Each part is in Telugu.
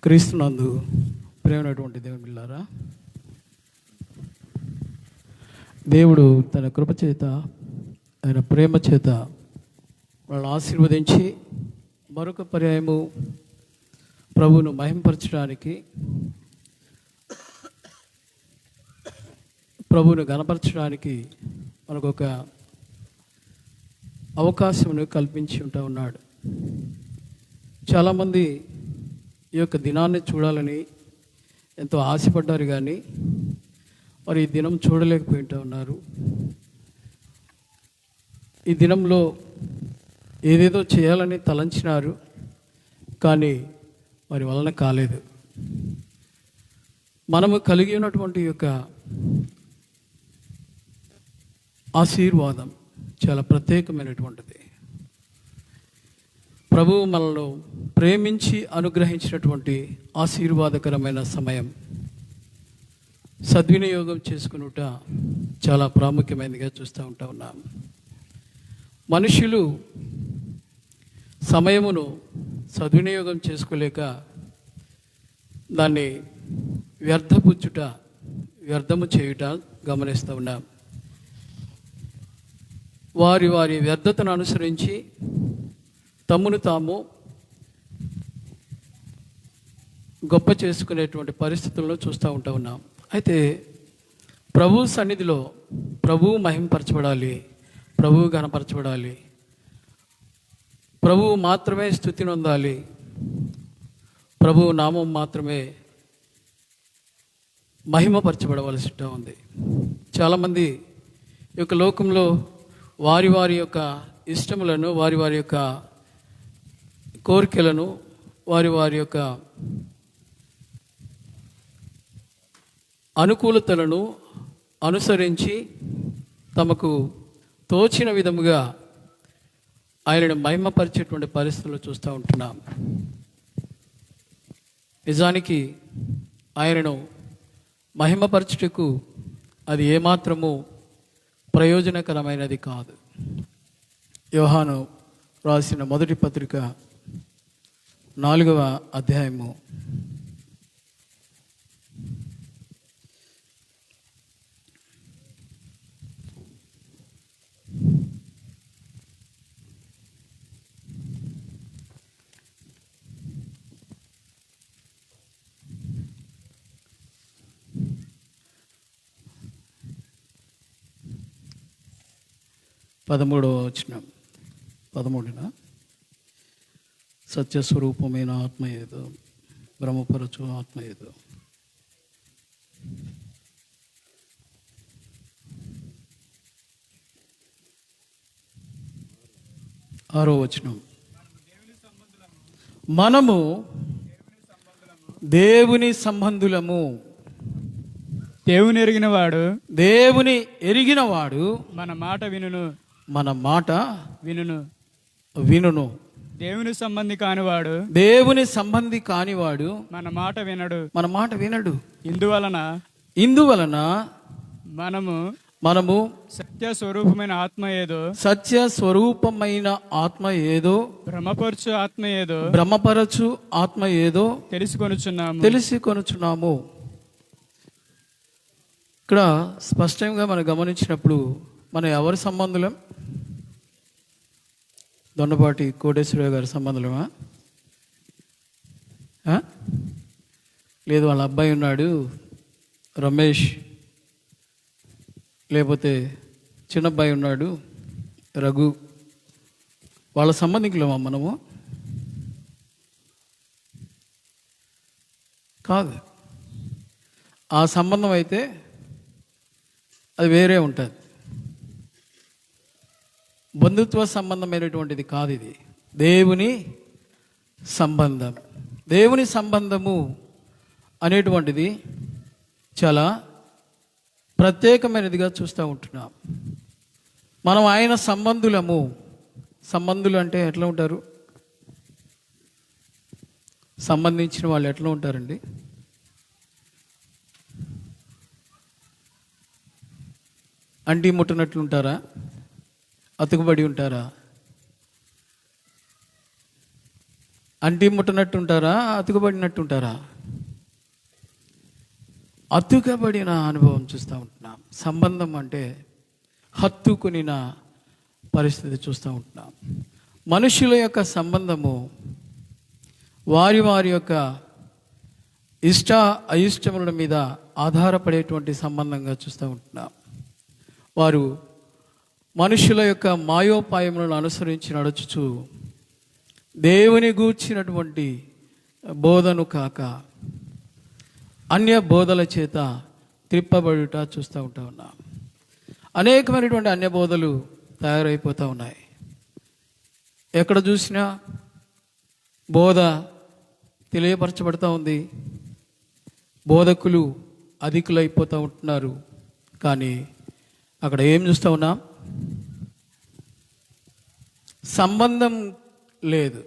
క్రీస్తునందు ప్రేమైనటువంటి దేవుని బిడ్డలారా, దేవుడు తన కృప చేత, ఆయన ప్రేమ చేత వాళ్ళని ఆశీర్వదించి మరొక పర్యాయము ప్రభువును మహింపరచడానికి, ప్రభువును గణపరచడానికి మనకు ఒక అవకాశమును కల్పించి ఉన్నాడు. చాలామంది ఈ యొక్క దినాన్ని చూడాలని ఎంతో ఆశపడ్డారు, కానీ మరి ఈ దినం చూడలేకపోయి ఉన్నారు. ఈ దినంలో ఏదేదో చేయాలని తలంచినారు, కానీ మరి వలన కాలేదు. మనము కలిగి ఉన్నటువంటి యొక్క ఆశీర్వాదం చాలా ప్రత్యేకమైనటువంటిది. ప్రభువు మనల్ని ప్రేమించి అనుగ్రహించినటువంటి ఆశీర్వాదకరమైన సమయం సద్వినియోగం చేసుకునుట చాలా ప్రాముఖ్యమైనదిగా చూస్తూ ఉన్నాం. మనుషులు సమయమును సద్వినియోగం చేసుకోలేక దాన్ని వ్యర్థము చేయుట గమనిస్తూ ఉన్నాం. వారి వ్యర్థతను అనుసరించి తమ్మును తాము గొప్ప చేసుకునేటువంటి పరిస్థితులను చూస్తూ ఉన్నాం. అయితే ప్రభు సన్నిధిలో ప్రభువు మహింపరచబడాలి, ప్రభువు ఘనపరచబడాలి, ప్రభువు మాత్రమే స్తుతి నొందాలి, ప్రభువు నామం మాత్రమే మహిమపరచబడవలసి ఉంది. చాలామంది ఈ యొక్క లోకంలో వారి యొక్క ఇష్టములను, వారి యొక్క కోరికలను, వారి యొక్క అనుకూలతలను అనుసరించి తమకు తోచిన విధముగా ఆయనను మహిమపరిచేటువంటి పరిస్థితులు చూస్తూ ఉంటున్నాం. నిజానికి ఆయనను మహిమపరచుటకు అది ఏమాత్రము ప్రయోజనకరమైనది కాదు. యోహాను రాసిన మొదటి పత్రిక 4వ అధ్యాయము 13వ వచనం. 13 సత్యస్వరూపమైన ఆత్మ ఏదో, భ్రమపరచు ఆత్మ ఏదో. 6వ వచనం. మనము దేవుని సంబంధులము. దేవుని ఎరిగిన వాడు మన మాట వినును. దేవుని సంబంధి కానివాడు మన మాట వినడు. ఇందువలన మనము సత్య స్వరూపమైన ఆత్మ ఏదో భ్రమపరచు ఆత్మ ఏదో తెలుసుకొనుచున్నాము. ఇక్కడ స్పష్టంగా మనం గమనించినప్పుడు మనం ఎవరి సంబంధులం? దొండపాటి కోటేశ్వరరావు గారి సంబంధులమా? లేదు, వాళ్ళ అబ్బాయి ఉన్నాడు రమేష్, లేకపోతే చిన్నబ్బాయి ఉన్నాడు రఘు, వాళ్ళ సంబంధికులమా మనము? కాదు. ఆ సంబంధం అయితే అది వేరే ఉంటుంది. బంధుత్వ సంబంధమైనటువంటిది కాదు ఇది. దేవుని సంబంధము అనేటువంటిది చాలా ప్రత్యేకమైనదిగా చూస్తూ ఉంటున్నాం. మనం ఆయన సంబంధులము. సంబంధులు అంటే ఎట్లా ఉంటారు? సంబంధించిన వాళ్ళు ఎట్లా ఉంటారండి? అంటి ముట్టనట్లుంటారా? అతుకుబడి ఉంటారా? అంటి ముట్టనట్టుంటారా, అతుకుబడినట్టుంటారా? అతుకబడిన అనుభవం చూస్తూ ఉంటున్నాం. సంబంధం అంటే హత్తుకునిన పరిస్థితి చూస్తూ ఉంటున్నాం. మనుషుల యొక్క సంబంధము వారి వారి యొక్క ఇష్ట అయిష్టముల మీద ఆధారపడేటువంటి సంబంధంగా చూస్తూ ఉంటున్నాం. వారు మనుషుల యొక్క మాయోపాయములను అనుసరించి నడుచుచు దేవుని గూర్చినటువంటి బోధను కాక అన్య బోధల చేత త్రిప్పబడుట చూస్తూ ఉన్నాం. అనేకమైనటువంటి అన్య బోధలు తయారైపోతూ ఉన్నాయి. ఎక్కడ చూసినా బోధ తెలియపరచబడుతూ ఉంది. బోధకులు అధికులైపోతూ ఉంటున్నారు. కానీ అక్కడ ఏం చూస్తూ ఉన్నాం? సంబంధం లేదు.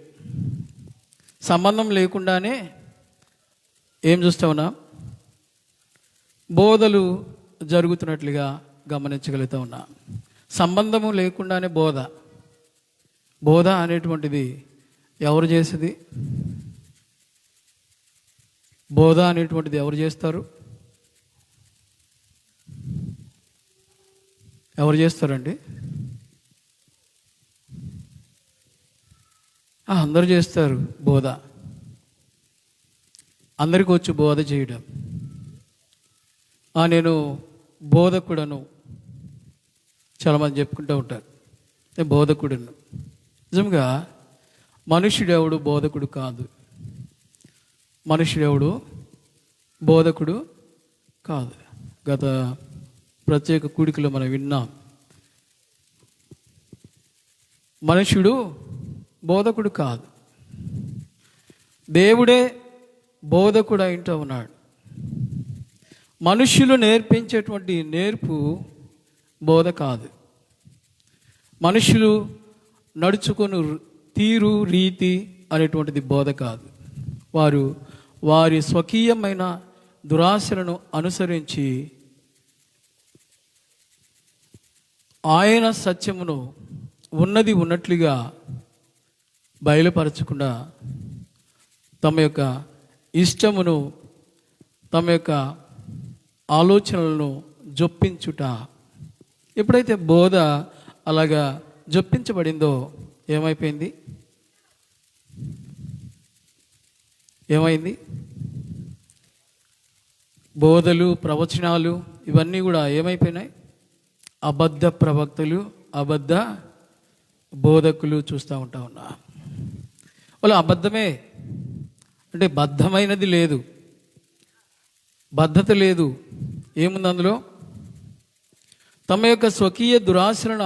సంబంధం లేకుండానే ఏం చూస్తూ ఉన్నాం? బోధలు జరుగుతున్నట్లుగా గమనించగలుగుతూ ఉన్నాం. సంబంధము లేకుండానే బోధ అనేటువంటిది ఎవరు చేసేది? బోధ అనేటువంటిది ఎవరు చేస్తారు? ఎవరు చేస్తారండి? అందరూ చేస్తారు బోధ. అందరికీ వచ్చి బోధ చేయడం. నేను బోధకుడను చాలామంది చెప్పుకుంటూ ఉంటారు. నేను బోధకుడను. నిజంగా మనుష్యుడెవడు బోధకుడు కాదు. మనుష్యుడెవడు బోధకుడు కాదు. గత ప్రత్యేక కూడికలో మనం విన్నాం. మనుష్యుడు బోధకుడు కాదు, దేవుడే బోధకుడు అయింటూ ఉన్నాడు. మనుష్యులు నేర్పించేటువంటి నేర్పు బోధ కాదు. మనుషులు నడుచుకొని తీరు రీతి అనేటువంటిది బోధ కాదు. వారు వారి స్వకీయమైన దురాశలను అనుసరించి ఆయన సత్యమును ఉన్నది ఉన్నట్లుగా బయలుపరచకుండా తమ యొక్క ఇష్టమును, తమ యొక్క ఆలోచనలను జొప్పించుట. ఎప్పుడైతే బోధ అలాగా జొప్పించబడిందో ఏమైపోయింది? బోధలు, ప్రవచనాలు ఇవన్నీ కూడా ఏమైపోయినాయి? అబద్ధ ప్రవక్తలు, అబద్ధ బోధకులు చూస్తూ ఉన్నా. వాళ్ళు అబద్ధమే అంటే బద్ధమైనది లేదు, బద్ధత లేదు. ఏముంది అందులో? తమ యొక్క స్వకీయ దురాశలను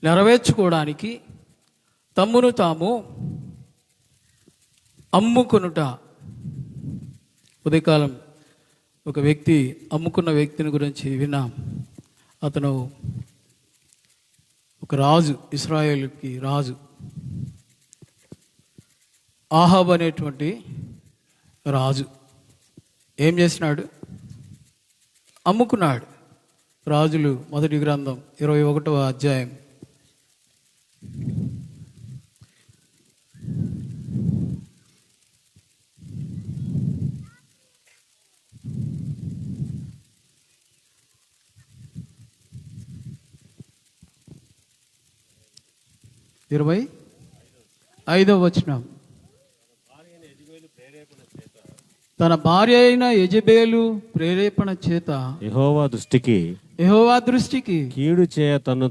నెరవేర్చుకోవడానికి తమ్మును తాము అమ్ముకొనుట. ఉదయకాలం ఒక వ్యక్తి అమ్ముకున్న వ్యక్తిని గురించి విన్నాం. అతను ఒక రాజు, ఇశ్రాయేలుకి రాజు. ఆహాబు అనేటువంటి రాజు ఏం చేసినాడు? అమ్ముకున్నాడు. రాజులు మొదటి గ్రంథం 21వ అధ్యాయం 25వ వచనం. తన భార్య అయిన యెజెబెలు ప్రేరేపణ చేత యెహోవా దృష్టికి కీడు చేయ తన్ను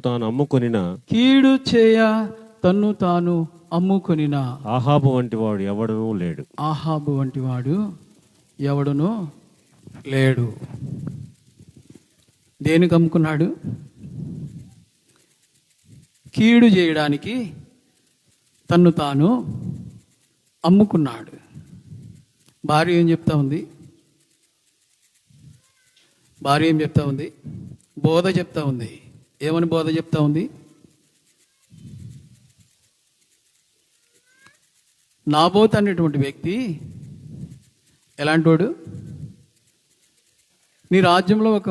తాను అమ్ముకొనిన ఆహాబు వంటి వాడు ఎవడునూ లేడు. దేనికి అమ్ముకున్నాడు? కీడు చేయడానికి తన్ను తాను అమ్ముకున్నాడు. భార్య ఏం చెప్తా ఉంది? బోధ చెప్తా ఉంది. ఏమని బోధ చెప్తా ఉంది? నాబోతు అనేటువంటి వ్యక్తి ఎలాంటోడు? నీ రాజ్యంలో ఒక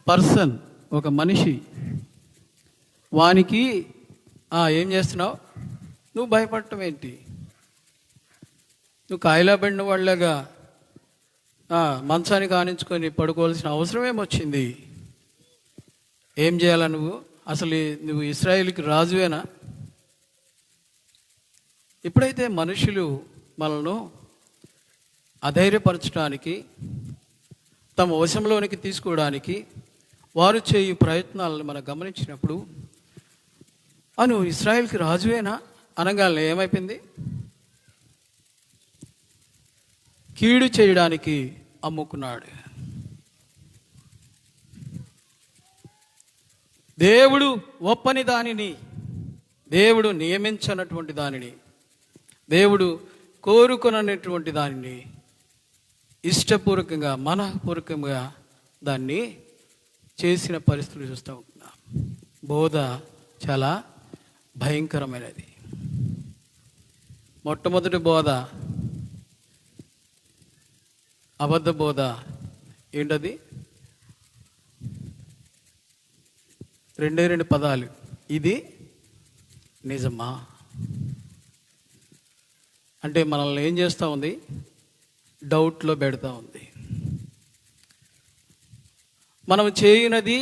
పర్సన్, ఒక మనిషి, వానికి ఏం చేస్తున్నావు? నువ్వు భయపడటం ఏంటి? నువ్వు కాయలా పడిన వాళ్ళగా మంచానికి ఆనించుకొని పడుకోవాల్సిన అవసరం ఏమొచ్చింది? ఏం చేయాలా నువ్వు? అసలు నువ్వు ఇశ్రాయేలుకి రాజువేనా? ఎప్పుడైతే మనుషులు మనల్ని అధైర్యపరచడానికి, తమ వశంలోనికి తీసుకోవడానికి వారు చేయు ప్రయత్నాలను మనం గమనించినప్పుడు, నువ్వు ఇశ్రాయేల్కి రాజువేనా అనగానే ఏమైపోయింది? కీడు చేయడానికి అమ్ముకున్నాడు. దేవుడు ఒప్పని దానిని, దేవుడు నియమించనటువంటి దానిని, దేవుడు కోరుకున్నటువంటి దానిని ఇష్టపూర్వకంగా, మనఃపూర్వకంగా దాన్ని చేసిన పరిస్థితులు చూస్తూ ఉంటున్నాం. బోధ చాలా భయంకరమైనది. మొట్టమొదటి బోధ అబద్ధ బోధ. ఏంటది? 2 పదాలు. ఇది నిజమా అంటే మనల్ని ఏం చేస్తూ ఉంది? డౌట్లో పెడతా ఉంది. మనం చేయనది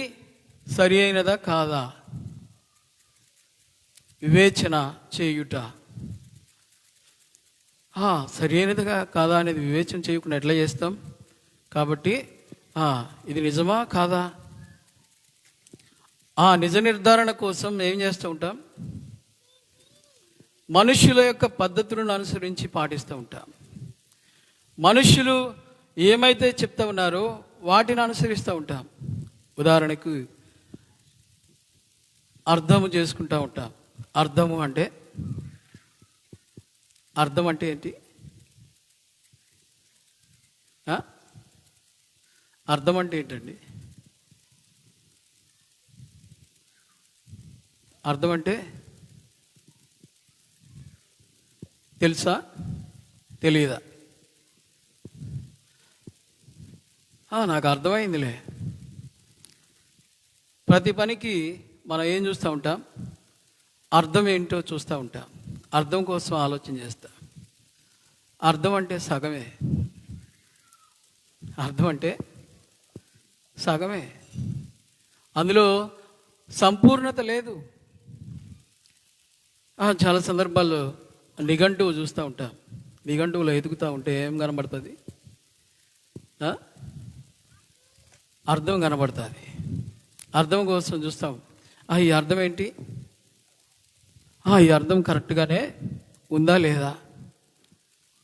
సరి అయినదా కాదా వివేచన చేయుట. సరి అయినదిగా కాదా అనేది వివేచన చేయకుండా ఎట్లా చేస్తాం? కాబట్టి ఇది నిజమా కాదా నిజ నిర్ధారణ కోసం ఏం చేస్తూ ఉంటాం? మనుషుల యొక్క పద్ధతులను అనుసరించి పాటిస్తూ ఉంటాం. మనుషులు ఏమైతే చెప్తా ఉన్నారో వాటిని అనుసరిస్తూ ఉంటాం. ఉదాహరణకు అర్థము చేసుకుంటూ ఉంటాం. అర్థం అంటే ఏంటి? అర్థం అంటే ఏంటండి? అర్థం అంటే తెలుసా తెలియదా? నాకు అర్థమైందిలే. ప్రతి పనికి మనం ఏం చూస్తూ ఉంటాం? అర్థం ఏంటో చూస్తూ ఉంటాం. అర్థం కోసం ఆలోచన చేస్తాం. అర్థం అంటే సగమే. అర్థం అంటే సగమే. అందులో సంపూర్ణత లేదు. చాలా సందర్భాల్లో నిఘంటువు చూస్తూ ఉంటాం. నిఘంటువులో ఎదుగుతూ ఉంటే ఏం కనబడుతుంది? అర్థం కనబడుతుంది. అర్థం కోసం చూస్తాం. ఈ అర్థం ఏంటి? ఈ అర్థం కరెక్ట్గానే ఉందా లేదా?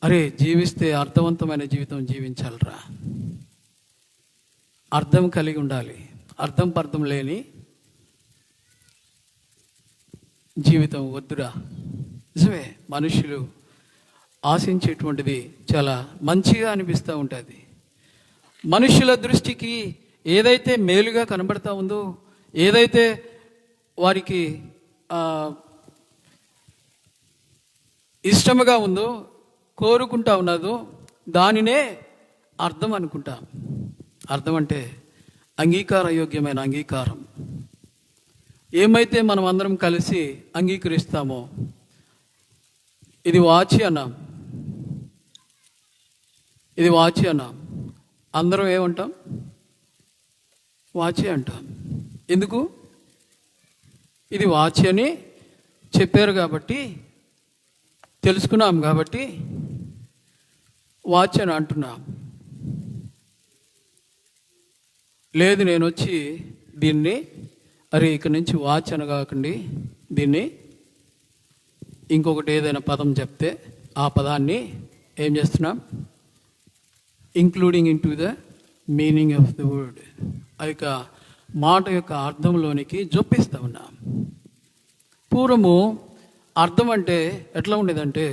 అరే, జీవిస్తే అర్థవంతమైన జీవితం జీవించాలరా. అర్థం కలిగి ఉండాలి. అర్థం లేని జీవితం వద్దురా. నిజమే, మనుషులు ఆశించేటువంటిది చాలా మంచిగా అనిపిస్తూ ఉంటుంది. మనుషుల దృష్టికి ఏదైతే మేలుగా కనబడతా ఉందో, ఏదైతే వారికి ఇష్టముగా ఉందో, కోరుకుంటా ఉన్నదో దానినే అర్థం అనుకుంటాం. అర్థం అంటే అంగీకారయోగ్యమైన అంగీకారం. ఏమైతే మనం అందరం కలిసి అంగీకరిస్తామో, ఇది వాచి అన్నాం, ఇది వాచి అన్నాం. అందరం ఏమంటాం? వాచి అంటాం. ఎందుకు? ఇది వాచి అని చెప్పారు కాబట్టి, తెలుసుకున్నాం కాబట్టి వాచ్ అని అంటున్నాం. లేదు, నేను వచ్చి దీన్ని ఇక్కడి నుంచి వాచ్ అని కాకండి, దీన్ని ఇంకొకటి ఏదైనా పదం చెప్తే ఆ పదాన్ని ఏం చేస్తున్నాం? Including in to the meaning of the word. ఆ యొక్క మాట యొక్క అర్థంలోనికి జొప్పిస్తూ ఉన్నాం. పూర్వము అర్థం అంటే ఎట్లా ఉండేదంటే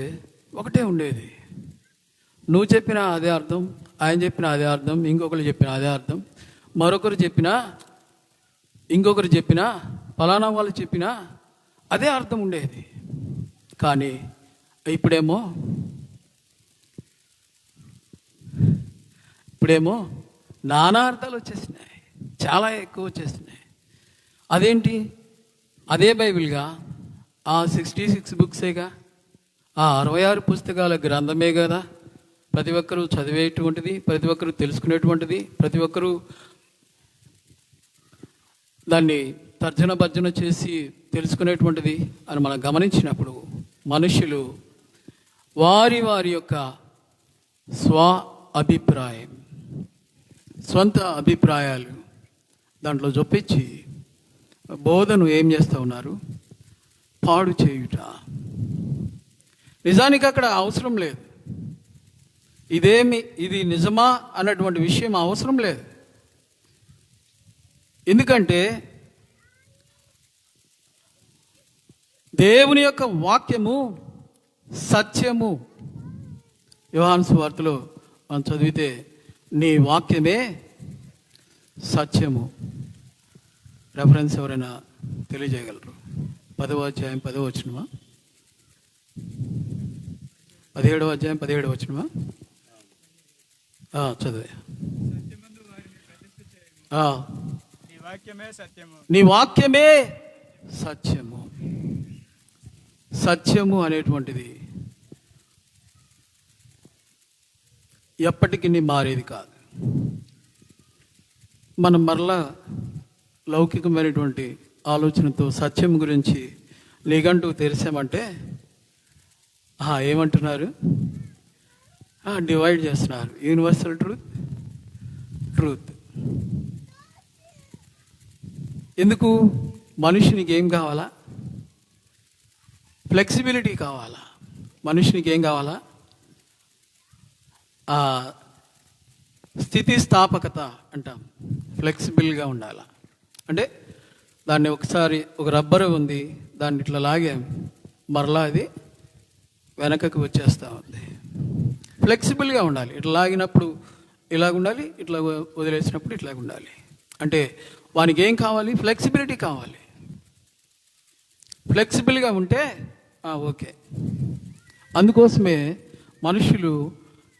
ఒకటే ఉండేది. నువ్వు చెప్పినా అదే అర్థం, ఆయన చెప్పినా అదే అర్థం, ఇంకొకరు చెప్పినా అదే అర్థం, మరొకరు చెప్పినా, ఇంకొకరు చెప్పినా, ఫలానా వాళ్ళు చెప్పినా అదే అర్థం ఉండేది. కానీ ఇప్పుడేమో నానా అర్థాలు వచ్చేసినాయి, చాలా ఎక్కువ వచ్చేసినాయి. అదేంటి? అదే బైబిల్గా 66 బుక్సేగా, ఆ 66 పుస్తకాల గ్రంథమే కదా ప్రతి ఒక్కరూ చదివేటువంటిది, ప్రతి ఒక్కరూ తెలుసుకునేటువంటిది, ప్రతి ఒక్కరూ దాన్ని తర్జన భర్జన చేసి తెలుసుకునేటువంటిది అని మనం గమనించినప్పుడు మనుషులు వారి వారి యొక్క స్వ అభిప్రాయం, స్వంత అభిప్రాయాలు దాంట్లో చొప్పించి బోధను ఏం చేస్తూ ఉన్నారు? పాడు చేయుట. నిజానికి అక్కడ అవసరం లేదు. ఇది నిజమా అన్నటువంటి విషయం అవసరం లేదు. ఎందుకంటే దేవుని యొక్క వాక్యము సత్యము. యోహాను సువార్తలో మనం చదివితే నీ వాక్యమే సత్యము. రెఫరెన్స్ ఎవరైనా తెలియజేయగలరు? 10వ అధ్యాయం 10వ వచనమా? 17వ అధ్యాయం 17వ వచనమా? చదివే. నీ వాక్యమే సత్యము. సత్యము అనేటువంటిది ఎప్పటికీ మారేది కాదు. మనం మరలా లౌకికమైనటువంటి ఆలోచనతో సత్యం గురించి నిఘంటు తెరిచామంటే ఏమంటున్నారు? డివైడ్ చేస్తున్నారు. Universal truth. ఎందుకు? మనుషునికి ఏం కావాలా? ఫ్లెక్సిబిలిటీ కావాలా. మనుషునికి ఏం కావాలా? స్థితిస్థాపకత అంటాం. ఫ్లెక్సిబుల్గా ఉండాలా. అంటే దాన్ని ఒకసారి ఒక రబ్బరు ఉంది, దాన్ని ఇట్లా లాగాం, మరలా అది వెనకకు వచ్చేస్తూ ఉంది. ఫ్లెక్సిబుల్గా ఉండాలి. ఇట్లా లాగినప్పుడు ఇలాగ ఉండాలి, ఇట్లా వదిలేసినప్పుడు ఇట్లాగ ఉండాలి. అంటే వానికి ఏం కావాలి? ఫ్లెక్సిబిలిటీ కావాలి. ఫ్లెక్సిబుల్గా ఉంటే ఓకే. అందుకోసమే మనుషులు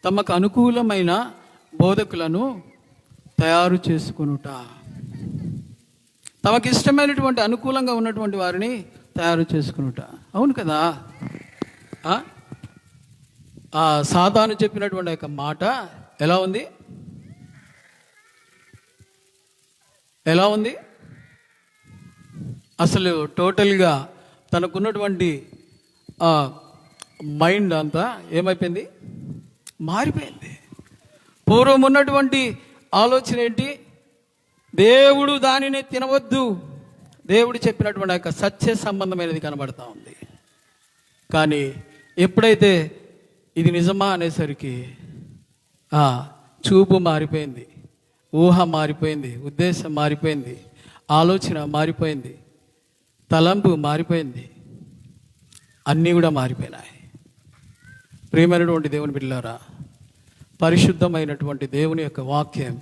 తమకు అనుకూలమైన బోధకులను తయారు చేసుకొనుట, తమకు ఇష్టమైనటువంటి అనుకూలంగా ఉన్నటువంటి వారిని తయారు చేసుకునుట. అవును కదా? సాతాను చెప్పినటువంటి యొక్క మాట ఎలా ఉంది? అసలు టోటల్గా తనకున్నటువంటి మైండ్ అంతా ఏమైపోయింది? మారిపోయింది. పూర్వం ఉన్నటువంటి ఆలోచన ఏంటి? దేవుడు దానిని తినవద్దు. దేవుడు చెప్పినటువంటి యొక్క సత్య సంబంధమైనది కనబడతా ఉంది. కానీ ఎప్పుడైతే ఇది నిజమా అనేసరికి చూపు మారిపోయింది, ఊహ మారిపోయింది, ఉద్దేశం మారిపోయింది, ఆలోచన మారిపోయింది, తలంపు మారిపోయింది, అన్నీ కూడా మారిపోయినాయి. ప్రియమైనటువంటి దేవుని బిడ్డలారా, పరిశుద్ధమైనటువంటి దేవుని యొక్క వాక్యం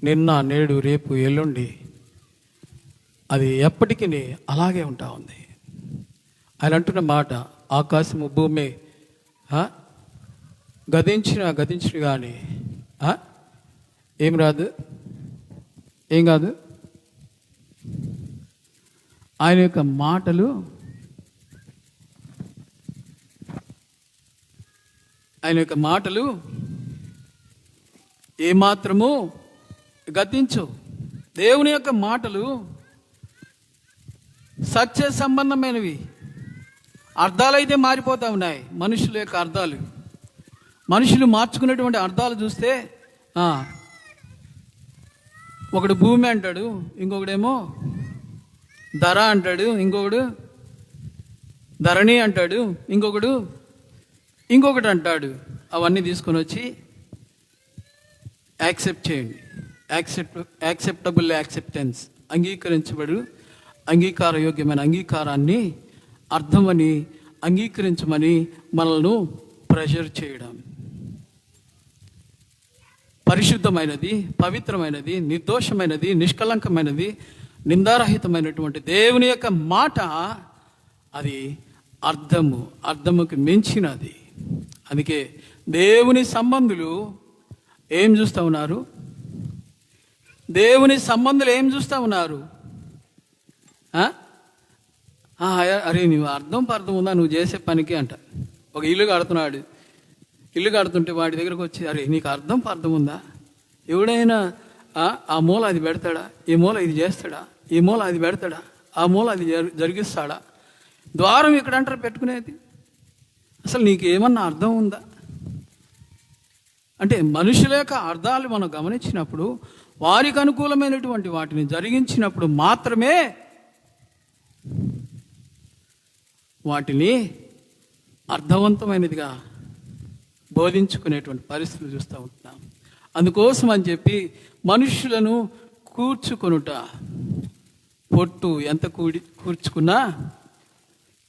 నిన్న, నేడు, రేపు, ఎల్లుండి అది ఎప్పటికీ అలాగే ఉంటా ఉంది. ఆయన అంటున్న మాట, ఆకాశము భూమి గతించిన కానీ ఏం కాదు. ఆయన యొక్క మాటలు ఏమాత్రము గతించవు. దేవుని యొక్క మాటలు సత్య సంబంధమైనవి. అర్థాలైతే మారిపోతూ ఉన్నాయి. మనుషుల యొక్క అర్థాలు, మనుషులు మార్చుకునేటువంటి అర్థాలు చూస్తే ఒకడు భూమి అంటాడు, ఇంకొకడేమో ధర అంటాడు, ఇంకొకడు ధరణి అంటాడు, ఇంకొకటి అంటాడు. అవన్నీ తీసుకొని వచ్చి యాక్సెప్ట్ చేయండి. యాక్సెప్టబుల్ యాక్సెప్టెన్స్, అంగీకారయోగ్యమైన అంగీకారాన్ని అర్థమని అంగీకరించమని మనల్ని ప్రెషర్ చేయడం. పరిశుద్ధమైనది, పవిత్రమైనది, నిర్దోషమైనది, నిష్కలంకమైనది, నిందారహితమైనటువంటి దేవుని యొక్క మాట అది అర్థముకి మించినది. అందుకే దేవుని సంబంధులు ఏం చూస్తూ ఉన్నారు? ఏం చూస్తూ ఉన్నారు? అరే నువ్వు అర్థం ఉందా నువ్వు చేసే పనికి అంట. ఒక ఇల్లు కడుతున్నాడు. ఇల్లు కడుతుంటే వాడి దగ్గరకు వచ్చి, అరే నీకు అర్థం ఉందా? ఎవడైనా ఆ మూల అది పెడతాడా? ఈ మూల ఇది చేస్తాడా? ఈ మూల అది పెడతాడా? ఆ మూల అది జరిగిస్తాడా? ద్వారం ఇక్కడ అంటారు పెట్టుకునేది. అసలు నీకు ఏమన్నా అర్థం ఉందా? అంటే మనుషుల యొక్క అర్థాలు మనం గమనించినప్పుడు, వారికి అనుకూలమైనటువంటి వాటిని జరిగించినప్పుడు మాత్రమే వాటిని అర్థవంతమైనదిగా బోధించుకునేటువంటి పరిస్థితులు చూస్తూ ఉంటున్నాం. అందుకోసం అని చెప్పి మనుషులను కూర్చుకొనుట, పొట్టు ఎంత కూర్చుకున్నా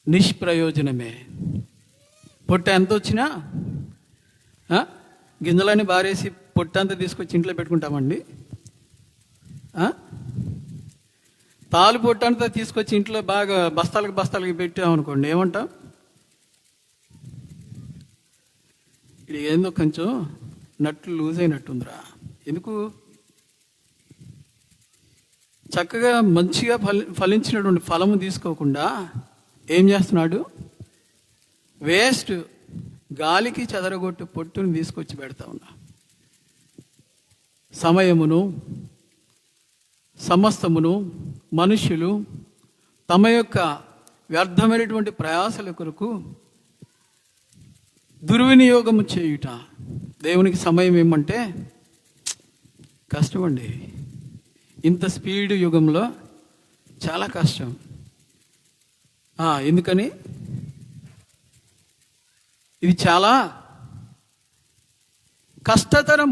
నిష్ప్రయోజనమే. పొట్ట ఎంత వచ్చినా గింజలన్నీ బారేసి పొట్టంతా తీసుకొచ్చి ఇంట్లో పెట్టుకుంటామండి. తాలు పొట్టంతా తీసుకొచ్చి ఇంట్లో బాగా బస్తాలకి పెట్టామనుకోండి, ఏమంటాం? ఇది ఏందో కొంచెం నట్లు లూజ్ అయినట్టుందిరా. ఎందుకు? చక్కగా మంచిగా ఫలించినటువంటి ఫలము తీసుకోకుండా ఏం చేస్తున్నాడు? వేస్ట్ గాలికి చెదరగొట్టు పొట్టుని తీసుకొచ్చి పెడతా ఉన్నా. సమయమును సమస్తమును మనుష్యులు తమ యొక్క వ్యర్థమైనటువంటి ప్రయాసల కొరకు దుర్వినియోగము చేయుట. దేవునికి సమయం ఏమంటే కష్టమండి. ఇంత స్పీడ్ యుగంలో చాలా కష్టం. ఎందుకని? ఇది చాలా కష్టతరం.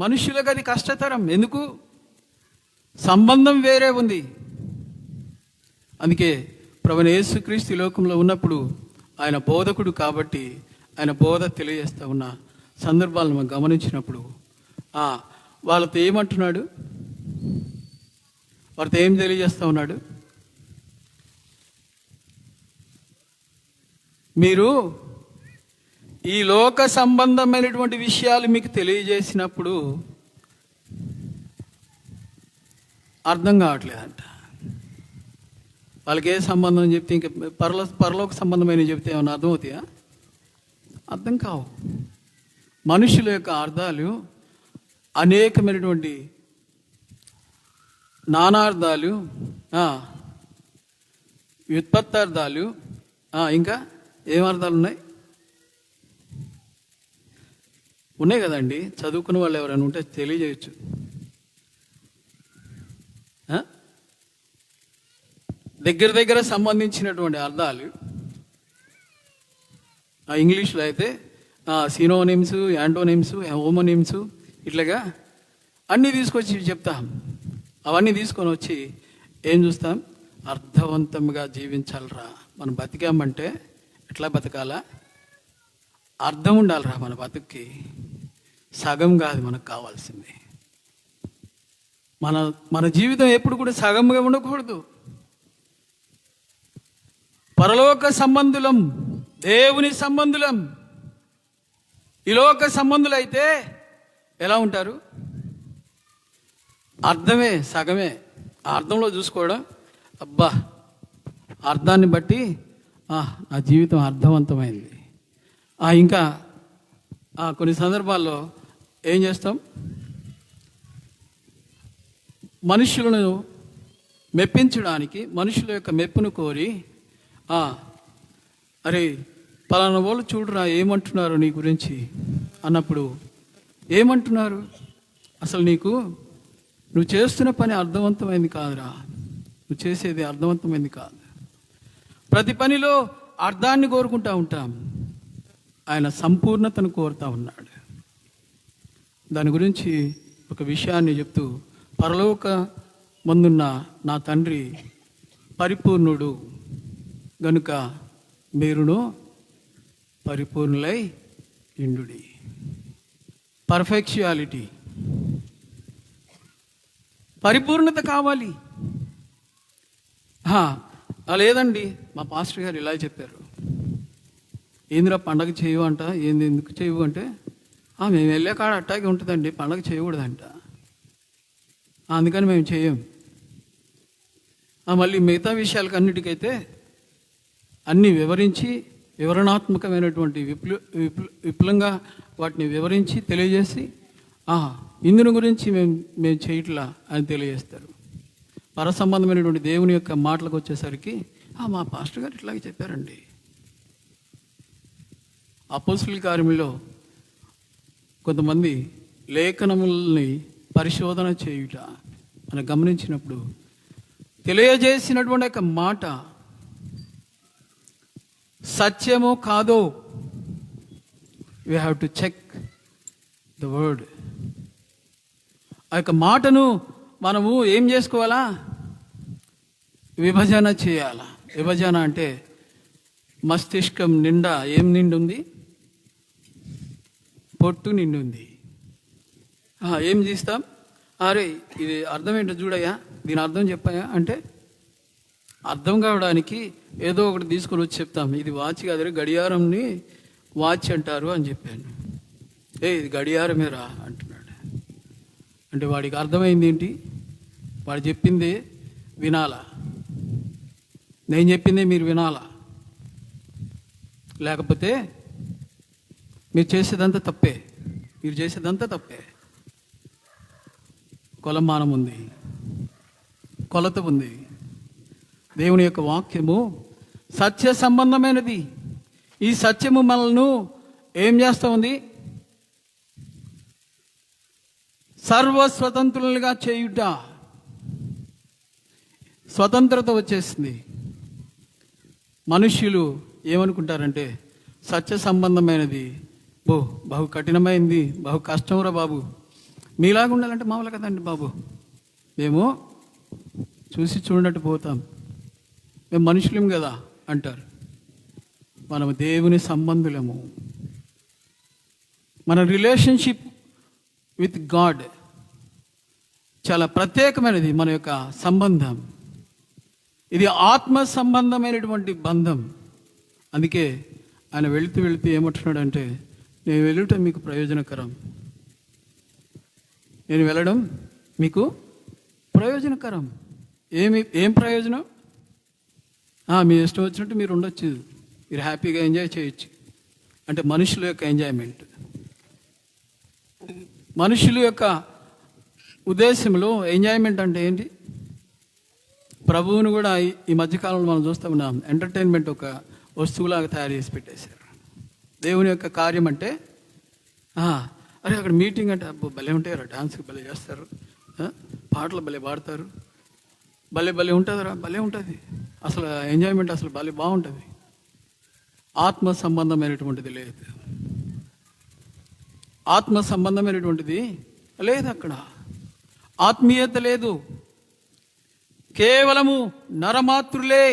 మనుషులకు అది కష్టతరం. ఎందుకు? సంబంధం వేరే ఉంది. అందుకే ప్రభువైన యేసుక్రీస్తు లోకంలో ఉన్నప్పుడు ఆయన బోధకుడు కాబట్టి ఆయన బోధ తెలియజేస్తూ ఉన్న సందర్భాలను మనం గమనించినప్పుడు వాళ్ళతో ఏమంటున్నాడు? వారితో ఏం తెలియజేస్తూ ఉన్నాడు? మీరు ఈ లోక సంబంధమైనటువంటి విషయాలు మీకు తెలియజేసినప్పుడు అర్థం కావట్లేదంట. వాళ్ళకి ఏ సంబంధం చెప్తే ఇంకా పరలోక సంబంధమైన చెప్తే ఏమన్నా అర్థమవుతాయా? అర్థం కావు. మనుషుల యొక్క అర్థాలు అనేకమైనటువంటి నానార్థాలు, వ్యుత్పత్తార్థాలు, ఇంకా ఏమర్థాలు ఉన్నాయి కదండి. చదువుకున్న వాళ్ళు ఎవరైనా ఉంటే తెలియజేయచ్చు. దగ్గర సంబంధించినటువంటి అర్థాలు ఇంగ్లీష్లో అయితే సినోనిమ్స్, యాంటోనిమ్స్, హోమోనిమ్స్ ఇట్లాగా అన్నీ తీసుకొచ్చి చెప్తాం. అవన్నీ తీసుకొని వచ్చి ఏం చూస్తాం? అర్థవంతంగా జీవించాలరా. మనం బతికామంటే ఎట్లా బతకాలా? అర్థం ఉండాలిరా మన బతుక్కి. సగం కాదు మనకు కావాల్సింది. మన జీవితం ఎప్పుడు కూడా సగంగా ఉండకూడదు. పరలోక సంబంధులం, దేవుని సంబంధులం. ఈ లోక సంబంధులు అయితే ఎలా ఉంటారు? అర్థమే సగమే. ఆ అర్థంలో చూసుకోవడం, అబ్బా అర్థాన్ని బట్టి నా జీవితం అర్థవంతమైంది. ఇంకా కొన్ని సందర్భాల్లో ఏం చేస్తాం? మనుషులను మెప్పించడానికి మనుషుల యొక్క మెప్పును కోరి అరే పలానా వాళ్ళు చూడరా ఏమంటున్నారు నీ గురించి అన్నప్పుడు ఏమంటున్నారు? అసలు నువ్వు చేస్తున్న పని అర్థవంతమైంది కాదురా. నువ్వు చేసేది అర్థవంతమైంది కాదు. ప్రతి పనిలో అర్థాన్ని కోరుకుంటూ ఉంటాం. ఆయన సంపూర్ణతను కోరుతూ ఉన్నాడు. దాని గురించి ఒక విషయాన్ని చెప్తూ, పరలోక ముందున్న నా తండ్రి పరిపూర్ణుడు గనుక మీరును పరిపూర్ణులై ఇండుడి. పర్ఫెక్చువాలిటీ, పరిపూర్ణత కావాలి. లేదండి మా పాస్టర్ గారు ఇలా చెప్పారు, ఏందిరా పండగ చేయవు అంట. ఎందుకు చేయవు అంటే మేము వెళ్ళే కాడ అట్టాగే ఉంటుందండి, పండగ చేయకూడదంట, అందుకని మేము చేయం. మళ్ళీ మిగతా విషయాలకు అన్నిటికైతే అన్నీ వివరించి వివరణాత్మకమైనటువంటి విపులంగా వాటిని వివరించి తెలియజేసి ఇందుని గురించి మేము చేయట్లా అని తెలియజేస్తారు. పరసంబంధమైనటువంటి దేవుని యొక్క మాటలకు వచ్చేసరికి మా పాస్టర్ గారు ఇట్లాగే చెప్పారండి. అపోస్తుల కార్యములో కొంతమంది లేఖనములని పరిశోధన చేయుట అని గమనించినప్పుడు తెలియజేసినటువంటి ఒక మాట సత్యమో కాదో we have to check the word. ఆ యొక్క మాటను మనము ఏం చేసుకోవాలా? విభజన చేయాలా. విభజన అంటే మస్తిష్కం నిండా ఏం నిండుంది? పొట్టు నిండుంది. ఏం తీస్తాం? అరే ఇది అర్థం ఏంటో చూడయ్యా, దీని అర్థం చెప్పాయా అంటే అర్థం కావడానికి ఏదో ఒకటి తీసుకొని వచ్చి చెప్తాం. ఇది వాచ్ కాదు, గడియారంని వాచ్ అంటారు అని చెప్పాను. ఇది గడియారమేరా అంటున్నాడు. అంటే వాడికి అర్థమైంది ఏంటి? వాడు చెప్పింది వినాలా, నేను చెప్పింది మీరు వినాలా, లేకపోతే మీరు చేసేదంతా తప్పే. మీరు చేసేదంతా తప్పే. కొలమానం ఉంది, కొలత ఉంది. దేవుని యొక్క వాక్యము సత్య సంబంధమైనది. ఈ సత్యము మనల్ని ఏం చేస్తూ ఉంది? సర్వస్వతంత్రులుగా చేయుట. స్వతంత్రత వచ్చేసింది. మనుష్యులు ఏమనుకుంటారంటే సత్య సంబంధమైనది బహు కఠినమైంది, బహు కష్టంరా బాబు, మీలాగా ఉండాలంటే మామూలు కదండి బాబు, మేము చూసి చూడనట్టు పోతాం, మేము మనుషులం కదా అంటారు. మనము దేవుని సంబంధులము. మన రిలేషన్షిప్ విత్ గాడ్ చాలా ప్రత్యేకమైనది. మన యొక్క సంబంధం ఇది ఆత్మ సంబంధమైనటువంటి బంధం. అందుకే ఆయన వెళుతూ ఏమంటున్నాడంటే, నేను వెళ్ళటం మీకు ప్రయోజనకరం, నేను వెళ్ళడం మీకు ప్రయోజనకరం. ఏం ప్రయోజనం? మీ ఇష్టం వచ్చినట్టు మీరు ఉండొచ్చు, మీరు హ్యాపీగా ఎంజాయ్ చేయొచ్చు. అంటే మనుషుల యొక్క ఎంజాయ్మెంట్, మనుషుల యొక్క ఉద్దేశంలో ఎంజాయ్మెంట్ అంటే ఏంటి? ప్రభువును కూడా ఈ మధ్యకాలంలో మనం చూస్తూ ఉన్నాం, ఎంటర్టైన్మెంట్ ఒక వస్తువులాగా తయారు చేసి పెట్టేశారు. దేవుని యొక్క కార్యం అంటే అరే అక్కడ మీటింగ్ అంటే అబ్బో భలే ఉంటారు, డాన్స్కి భలే చేస్తారు, పాటలు భలే పాడతారు, భలే ఉంటుందిరా, భలే ఉంటుంది. అసలు ఎంజాయ్మెంట్ అసలు భలే బాగుంటుంది. ఆత్మ సంబంధమైనటువంటిది లేదు, ఆత్మ సంబంధమైనటువంటిది లేదు. అక్కడ ఆత్మీయత లేదు, కేవలము నరమాతృలే.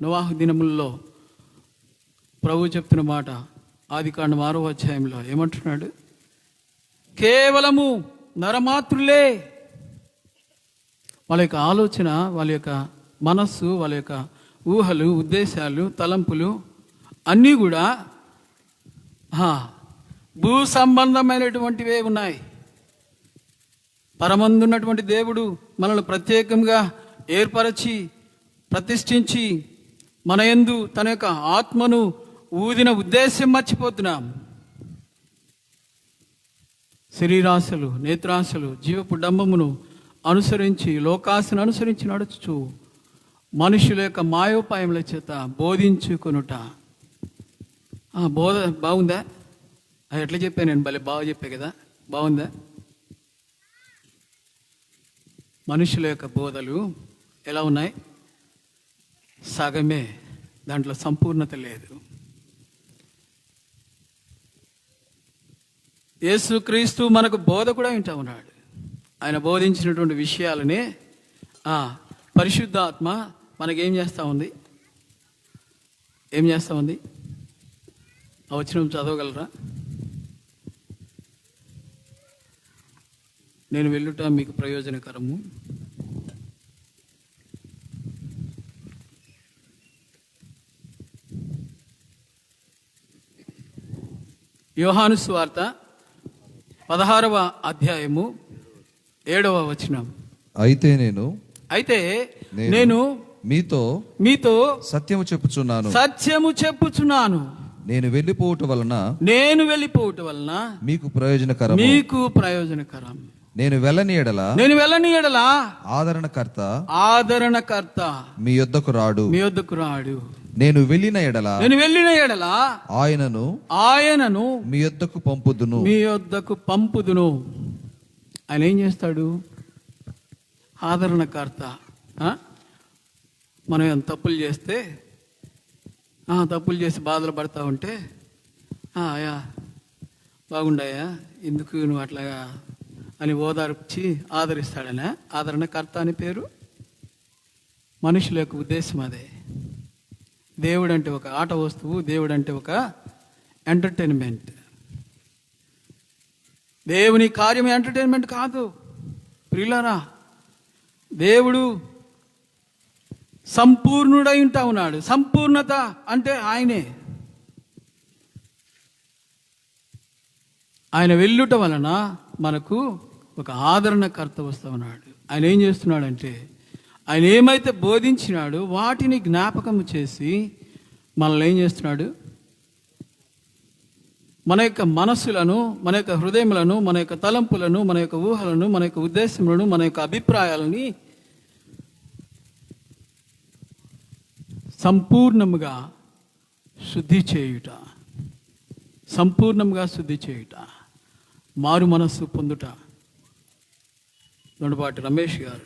నోవాహు దినముల్లో ప్రభు చెప్తున్న మాట ఆదికాండం 6వ అధ్యాయంలో ఏమంటున్నాడు? కేవలము నరమాతృలే. వాళ్ళ యొక్క ఆలోచన, వాళ్ళ యొక్క మనస్సు, వాళ్ళ యొక్క ఊహలు, ఉద్దేశాలు, తలంపులు అన్నీ కూడా భూ సంబంధమైనటువంటివే ఉన్నాయి. పరమందున్నటువంటి దేవుడు మనల్ని ప్రత్యేకంగా ఏర్పరచి ప్రతిష్ఠించి మన యందు తన యొక్క ఆత్మను ఊదిన ఉద్దేశం మర్చిపోతున్నాం. శరీరాశలు, నేత్రాశలు, జీవపు డంబమును అనుసరించి, లోకాశను అనుసరించి నడుచు మనుషుల యొక్క మాయోపాయముల చేత బోధించుకొనుట. బోధ బాగుందా? అది ఎట్లా చెప్పాను నేను? భలే బాగా చెప్పా కదా, బాగుందా? మనుషుల యొక్క బోధలు ఎలా ఉన్నాయి? సగమే, దాంట్లో సంపూర్ణత లేదు. యేసుక్రీస్తు మనకు బోధ కూడా వింటా ఉన్నాడు. ఆయన బోధించినటువంటి విషయాలనే పరిశుద్ధాత్మ మనకేం చేస్తూ ఉంది? ఏం చేస్తూ ఉంది? ఆ వచనం చదవగలరా? నేను వెళ్ళుట మీకు ప్రయోజనకరము. యోహాను సువార్త 16వ అధ్యాయము 7వ వచనం. అయితే నేను మీతో సత్యము చెప్పుచున్నాను. నేను వెళ్ళిపోవటం వలన మీకు ప్రయోజనకరం. నేను వెళ్ళని ఎడల ఆదరణకర్త మీ యొద్దకు రాడు. నేను వెళ్ళిన ఎడల ఆయనను మీ యొద్దకు పంపుదును. ఆయన ఏం చేస్తాడు? ఆదరణకర్త. మనం ఏమైనా తప్పులు చేసి బాధలు పడతా ఉంటే అయ్యా బాగుండాయా, ఎందుకు నువ్వు అట్లాగా అని ఓదార్చి ఆదరిస్తాడనే ఆదరణకర్త అని పేరు. మనుషుల యొక్క ఉద్దేశం అదే. దేవుడు అంటే ఒక ఆట వస్తువు, దేవుడు అంటే ఒక ఎంటర్టైన్మెంట్. దేవుని కార్యం ఎంటర్టైన్మెంట్ కాదు ప్రియులారా. దేవుడు సంపూర్ణుడై ఉంటా ఉన్నాడు. సంపూర్ణత అంటే ఆయనే. ఆయన వెళ్ళుట వలన మనకు ఒక ఆదరణకర్త వస్తూ ఉన్నాడు. ఆయన ఏం చేస్తున్నాడంటే, ఆయన ఏమైతే బోధించినాడో వాటిని జ్ఞాపకం చేసి మనల్ని ఏం చేస్తున్నాడు? మన యొక్క మనస్సులను, మన యొక్క హృదయములను, మన యొక్క తలంపులను, మన యొక్క ఊహలను, మన యొక్క ఉద్దేశములను, మన యొక్క అభిప్రాయాలని సంపూర్ణముగా శుద్ధి చేయుట, మారు మనస్సు పొందుట. దొండపాటి రమేష్ గారు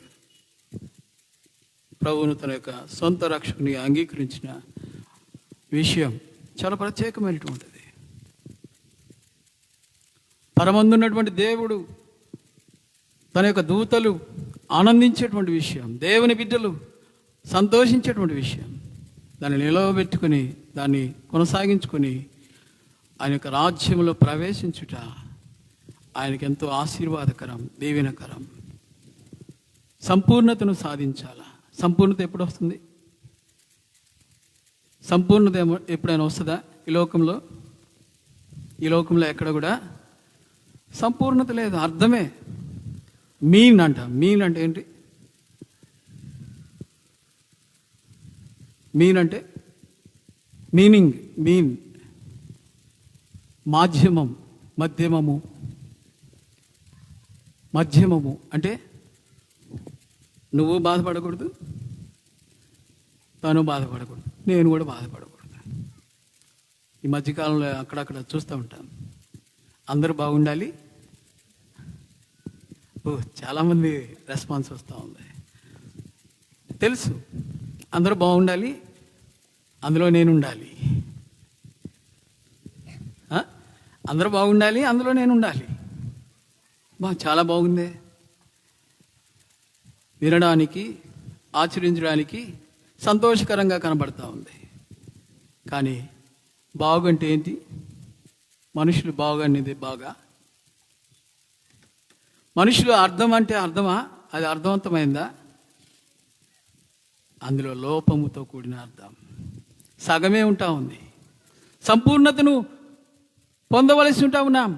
ప్రభువును తన యొక్క సొంత రక్షకుని అంగీకరించిన విషయం చాలా ప్రత్యేకమైనటువంటిది. పరమందున్నటువంటి దేవుడు తన యొక్క దూతలు ఆనందించేటువంటి విషయం, దేవుని బిడ్డలు సంతోషించేటువంటి విషయం, దాన్ని నిలవబెట్టుకుని దాన్ని కొనసాగించుకొని ఆయన యొక్క రాజ్యంలో ప్రవేశించుట ఆయనకి ఎంతో ఆశీర్వాదకరం, దీవెనకరం. సంపూర్ణతను సాధించాలా. సంపూర్ణత ఎప్పుడు వస్తుంది? సంపూర్ణత ఎప్పుడైనా వస్తుందా ఈ లోకంలో? ఈ లోకంలో ఎక్కడ కూడా సంపూర్ణత లేదు. అర్థమే మీన్ అంటే ఏంటి? మీన్ అంటే మీన్ మధ్యమము అంటే నువ్వు బాధపడకూడదు, తను బాధపడకూడదు, నేను కూడా బాధపడకూడదు. ఈ మధ్యకాలంలో అక్కడక్కడ చూస్తూ ఉంటాను, అందరూ బాగుండాలి. చాలామంది రెస్పాన్స్ వస్తూ ఉంది. తెలుసు అందరూ బాగుండాలి, అందులో నేను ఉండాలి. అందరూ బాగుండాలి, అందులో నేను ఉండాలి. చాలా బాగుంది. వినడానికి, ఆచరించడానికి సంతోషకరంగా కనబడతా ఉంది. కానీ బాగు అంటే ఏంటి? మనుషులు బాగు అనేది బాగా? మనుషులు అర్థం అంటే అర్థమా? అది అర్థవంతమైందా? అందులో లోపముతో కూడిన అర్థం సగమే ఉంటా ఉంది. సంపూర్ణతను పొందవలసి ఉంటా ఉన్నాం.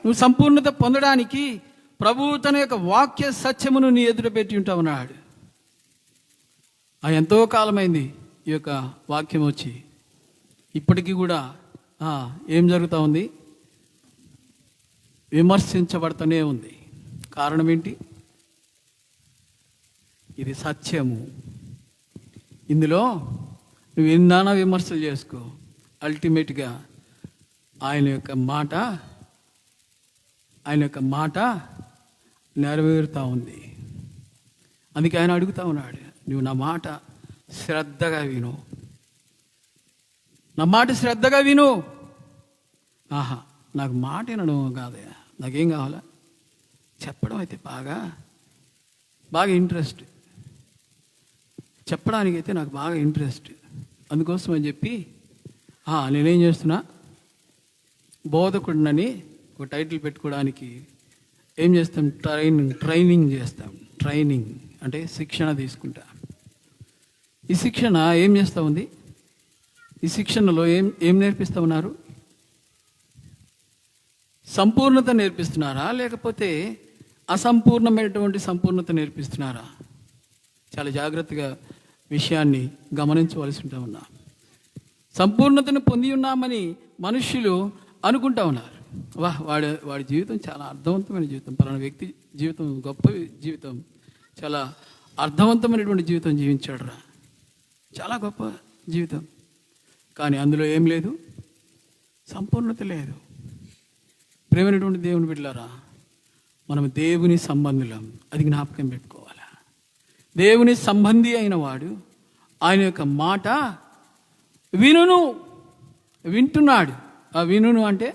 నువ్వు సంపూర్ణత పొందడానికి ప్రభువు తన యొక్క వాక్య సత్యమును నీ ఎదుట పెట్టి ఉంటా ఉన్నాడు. ఎంతో కాలమైంది ఈ యొక్క వాక్యం వచ్చి. ఇప్పటికీ కూడా ఏం జరుగుతూ ఉంది? విమర్శించబడుతూనే ఉంది. కారణం ఏంటి? ఇది సత్యము. ఇందులో నువ్వు ఎన్నానా విమర్శలు చేసుకో, అల్టిమేట్గా ఆయన యొక్క మాట నెరవేరుతూ ఉంది. అందుకే ఆయన అడుగుతా ఉన్నాడు, నువ్వు నా మాట శ్రద్ధగా విను, నా మాట శ్రద్ధగా విను. నాకు మాట వినడం కాదయా, నాకేం కావాలా? చెప్పడం అయితే బాగా ఇంట్రెస్ట్. చెప్పడానికైతే నాకు బాగా ఇంట్రెస్ట్. అందుకోసం అని చెప్పి నేనేం చేస్తున్నా, బోధకుడినని ఒక టైటిల్ పెట్టుకోవడానికి ఏం చేస్తాం? ట్రైనింగ్ చేస్తాం. ట్రైనింగ్ అంటే శిక్షణ తీసుకుంటా. ఈ శిక్షణ ఏం చేస్తూ ఉంది? ఈ శిక్షణలో ఏం నేర్పిస్తూ ఉన్నారు? సంపూర్ణత నేర్పిస్తున్నారా, లేకపోతే అసంపూర్ణమైనటువంటి సంపూర్ణత నేర్పిస్తున్నారా? చాలా జాగ్రత్తగా విషయాన్ని గమనించవలసి ఉంటా ఉన్నా. సంపూర్ణతను పొంది ఉన్నామని మనుష్యులు అనుకుంటా ఉన్నారు. వాడి జీవితం చాలా అర్థవంతమైన జీవితం, పలానా వ్యక్తి జీవితం గొప్ప జీవితం, చాలా అర్థవంతమైనటువంటి జీవితం జీవించాడు రా, చాలా గొప్ప జీవితం. కానీ అందులో ఏం లేదు, సంపూర్ణత లేదు. ప్రేమైనటువంటి దేవుని బిడ్డలారా, మనం దేవుని సంబంధులం, అది జ్ఞాపకం పెట్టుకోవాలా. దేవుని సంబంధి అయిన వాడు ఆయన యొక్క మాట వింటున్నాడు. ఆ వినును అంటే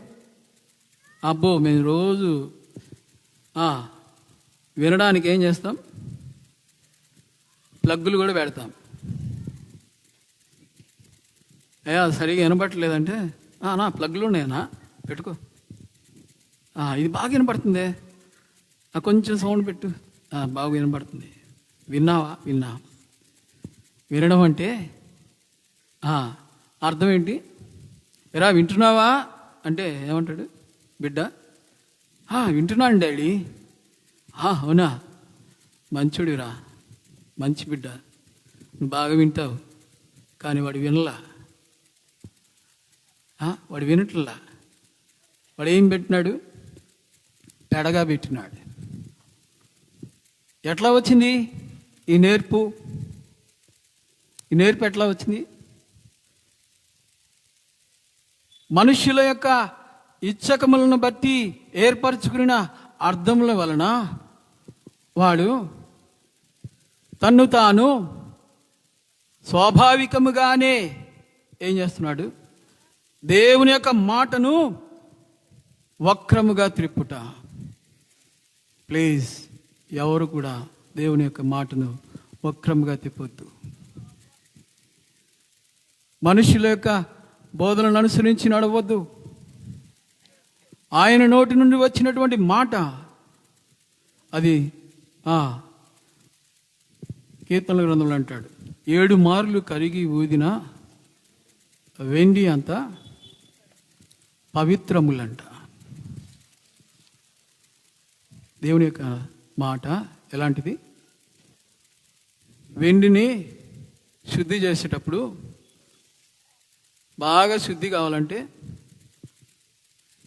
అబ్బో మేము రోజు వినడానికి ఏం చేస్తాం, ప్లగ్గులు కూడా పెడతాం. అయ్యా సరిగా వినపట్టలేదంటే నా ప్లగ్గులు ఉన్నాయన్నా పెట్టుకో, ఇది బాగా వినపడుతుంది, కొంచెం సౌండ్ పెట్టు, బాగా వినపడుతుంది. విన్నా వినడం అంటే అర్థం ఏంటి? ఎరా వింటున్నావా అంటే ఏమంటాడు బిడ్డ? వింటున్నాను డాడీ. అవునా, మంచుడిరా, మంచి బిడ్డ, నువ్వు బాగా వింటావు. కానీ వాడు వినలా, వాడు వినట్లా. వాడు ఏం పెట్టినాడు? పెడగా పెట్టినాడు. ఎట్లా వచ్చింది ఈ నేర్పు? ఈ నేర్పు ఎట్లా వచ్చింది? మనుష్యుల యొక్క ఇచ్చకములను బట్టి ఏర్పరచుకున్న అర్థముల వలన వాడు తన్ను తాను స్వాభావికముగానే ఏం చేస్తున్నాడు? దేవుని యొక్క మాటను వక్రముగా త్రిప్పుట. ప్లీజ్, ఎవరు కూడా దేవుని యొక్క మాటను వక్రముగా తిప్పొద్దు. మనుషుల యొక్క బోధనను అనుసరించి నడవద్దు. ఆయన నోటి నుండి వచ్చినటువంటి మాట అది కీర్తనల గ్రంథంలో అంటాడు, 7 మార్లు కరిగి ఊదిన వెండి అంత పవిత్రములంట. దేవుని యొక్క మాట ఎలాంటిది? వెండిని శుద్ధి చేసేటప్పుడు బాగా శుద్ధి కావాలంటే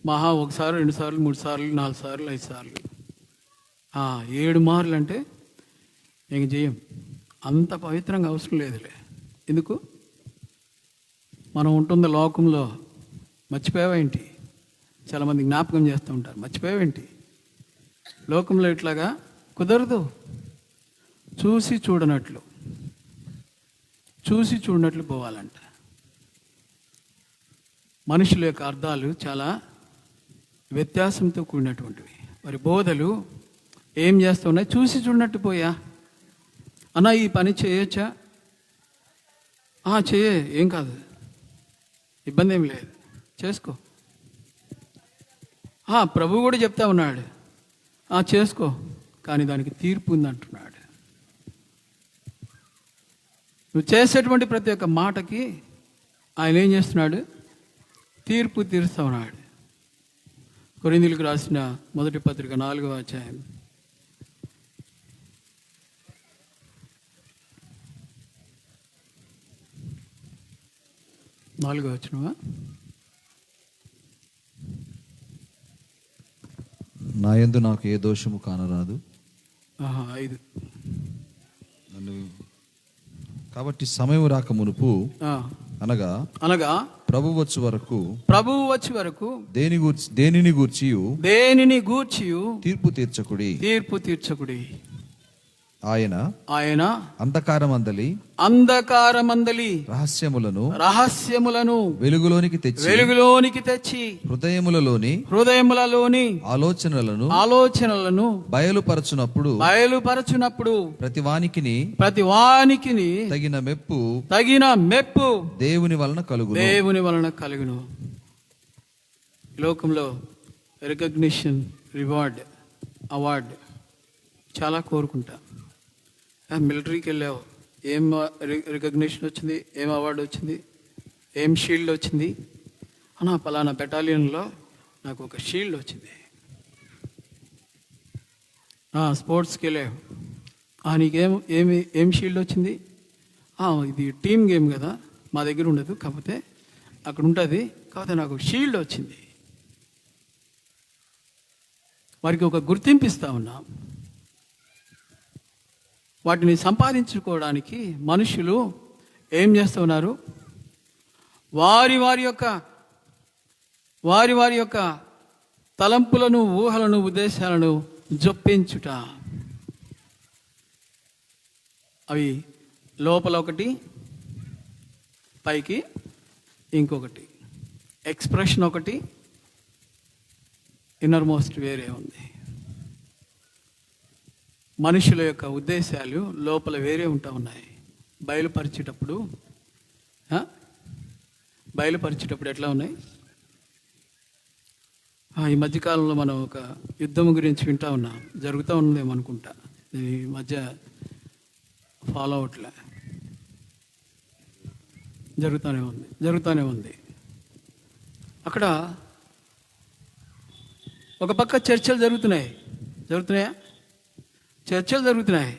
మహా 1 సార్లు 2 సార్లు 3 సార్లు 4 సార్లు 5 సార్లు 7 మార్లు అంటే ఇంక చేయం. అంత పవిత్రంగా అవసరం లేదులే. ఎందుకు? మనం ఉంటుంది లోకంలో. మర్చిపోయావేంటి? చాలామంది జ్ఞాపకం చేస్తూ ఉంటారు, మర్చిపోయావేంటి? లోకంలో ఇట్లాగా కుదరదు. చూసి చూడనట్లు పోవాలంట. మనుషుల యొక్క అర్థాలు చాలా వ్యత్యాసంతో కూడినటువంటివి. మరి బోధలు ఏం చేస్తున్నాయి? చూసి చూడనట్టు పోయా, అన్నా ఈ పని చేయొచ్చా? ఏం కాదు, ఇబ్బంది ఏం లేదు, చేసుకో. ప్రభు కూడా చెప్తా ఉన్నాడు, చేసుకో, కానీ దానికి తీర్పు ఉందంటున్నాడు. నువ్వు చేసేటువంటి ప్రతి ఒక్క మాటకి ఆయన ఏం చేస్తున్నాడు? తీర్పు తీరుస్తా ఉన్నాడు. కొరింథీయులకు రాసిన 1వ పత్రిక 4వ అధ్యాయం 4వ వచనమా? నా యందు నాకు ఏ దోషము కానరాదు. 5. కాబట్టి సమయం రాక మునుపు అనగా ప్రభువు వచ్చే వరకు దేనిని గూర్చి తీర్పు తీర్చకుడి. ఆయన అంధకారమందలి రహస్యములను వెలుగులోనికి తెచ్చి హృదయములలోని ఆలోచనలను బయలుపరచునప్పుడు ప్రతివానికిని తగిన మెప్పు దేవుని వలన కలుగును. లోకంలో రికగ్నిషన్, అవార్డ్ చాలా కోరుకుంటా. మిలిటరీకి వెళ్ళావు, ఏం రికగ్నిషన్ వచ్చింది, ఏం అవార్డు వచ్చింది, ఏం షీల్డ్ వచ్చింది? పలానా బెటాలియన్లో నాకు ఒక షీల్డ్ వచ్చింది. స్పోర్ట్స్కి వెళ్ళావు, నీకేం షీల్డ్ వచ్చింది? ఇది టీమ్ గేమ్ కదా, మా దగ్గర ఉండదు, కాకపోతే అక్కడ ఉంటుంది, కాకపోతే నాకు షీల్డ్ వచ్చింది. వారికి ఒక గుర్తింపు ఇస్తా ఉన్నాం. వాటిని సంపాదించుకోవడానికి మనుషులు ఏం చేస్తూ ఉన్నారు? వారి యొక్క తలంపులను, ఊహలను, ఉద్దేశాలను జొప్పించుట. అవి లోపల ఒకటి, పైకి ఇంకొకటి. ఎక్స్ప్రెషన్ ఒకటి, ఇన్నర్ మోస్ట్ వేరే ఉంది. మనుషుల యొక్క ఉద్దేశాలు లోపల వేరే ఉంటా ఉన్నాయి. బయలుపరిచేటప్పుడు ఎట్లా ఉన్నాయి? ఈ మధ్యకాలంలో మనం ఒక యుద్ధం గురించి వింటా ఉన్నాం, జరుగుతూ ఉందేమో అనుకుంటా, ఈ మధ్య ఫాలో అవట్లే, జరుగుతూనే ఉంది. అక్కడ ఒక పక్క చర్చలు జరుగుతున్నాయా? చర్చలు జరుగుతున్నాయి,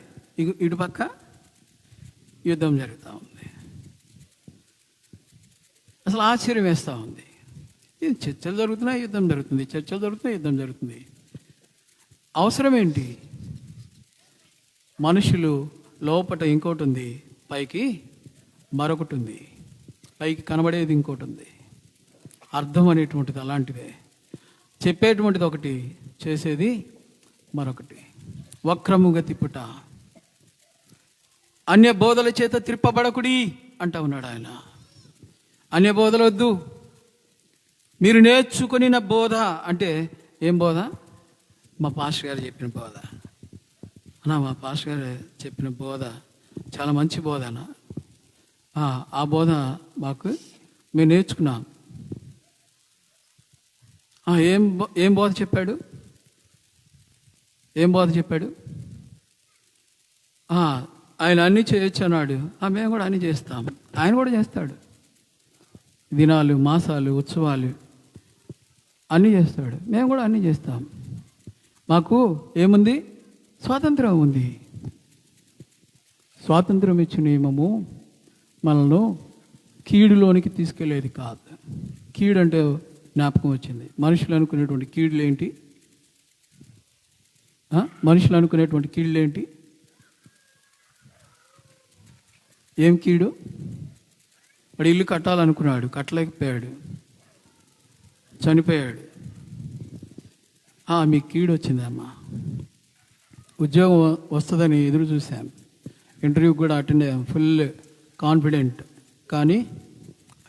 ఇటు పక్క యుద్ధం జరుగుతూ ఉంది. అసలు ఆశ్చర్యం వేస్తూ ఉంది. ఇది చర్చలు జరుగుతున్నాయి, యుద్ధం జరుగుతుంది, చర్చలు జరుగుతున్నాయి, యుద్ధం జరుగుతుంది. అవసరం ఏంటి? మనుషులు లోపట ఇంకోటి ఉంది, పైకి మరొకటి ఉంది. పైకి కనబడేది ఇంకోటి ఉంది. అర్థం అనేటువంటిది అలాంటిదే. చెప్పేటువంటిది ఒకటి, చేసేది మరొకటి. వక్రముగా తిప్పుట. అన్య బోధల చేత త్రిప్పబడకుడి అంటా ఉన్నాడు ఆయన. అన్య బోధలు వద్దు, మీరు నేర్చుకుని బోధ. అంటే ఏం బోధ? మా పాస్టర్ గారు చెప్పిన బోధ అన్నా. మా పాస్టర్ గారు చెప్పిన బోధ చాలా మంచి బోధ అన్న. ఆ బోధ మేము నేర్చుకున్నాం. ఏం బోధ చెప్పాడు? ఆయన అన్నీ చేయొచ్చు అన్నాడు. మేము కూడా అన్నీ చేస్తాం. ఆయన కూడా చేస్తాడు. దినాలు, మాసాలు, ఉత్సవాలు అన్నీ చేస్తాడు. మేము కూడా అన్నీ చేస్తాం. మాకు ఏముంది? స్వాతంత్రం ఉంది. స్వాతంత్రం ఇచ్చిన నియమము మనల్ని కీడులోనికి తీసుకెళ్లేది కాదు. కీడు అంటే జ్ఞాపకం వచ్చింది. మనుషులు అనుకునేటువంటి కీడులేంటి? ఏం కీడు? వాడు ఇల్లు కట్టాలనుకున్నాడు, కట్టలేకపోయాడు, చనిపోయాడు. మీకు కీడు వచ్చిందమ్మా. ఉద్యోగం వస్తుందని ఎదురు చూశాం, ఇంటర్వ్యూ కూడా అటెండ్ అయ్యాం, ఫుల్ కాన్ఫిడెంట్, కానీ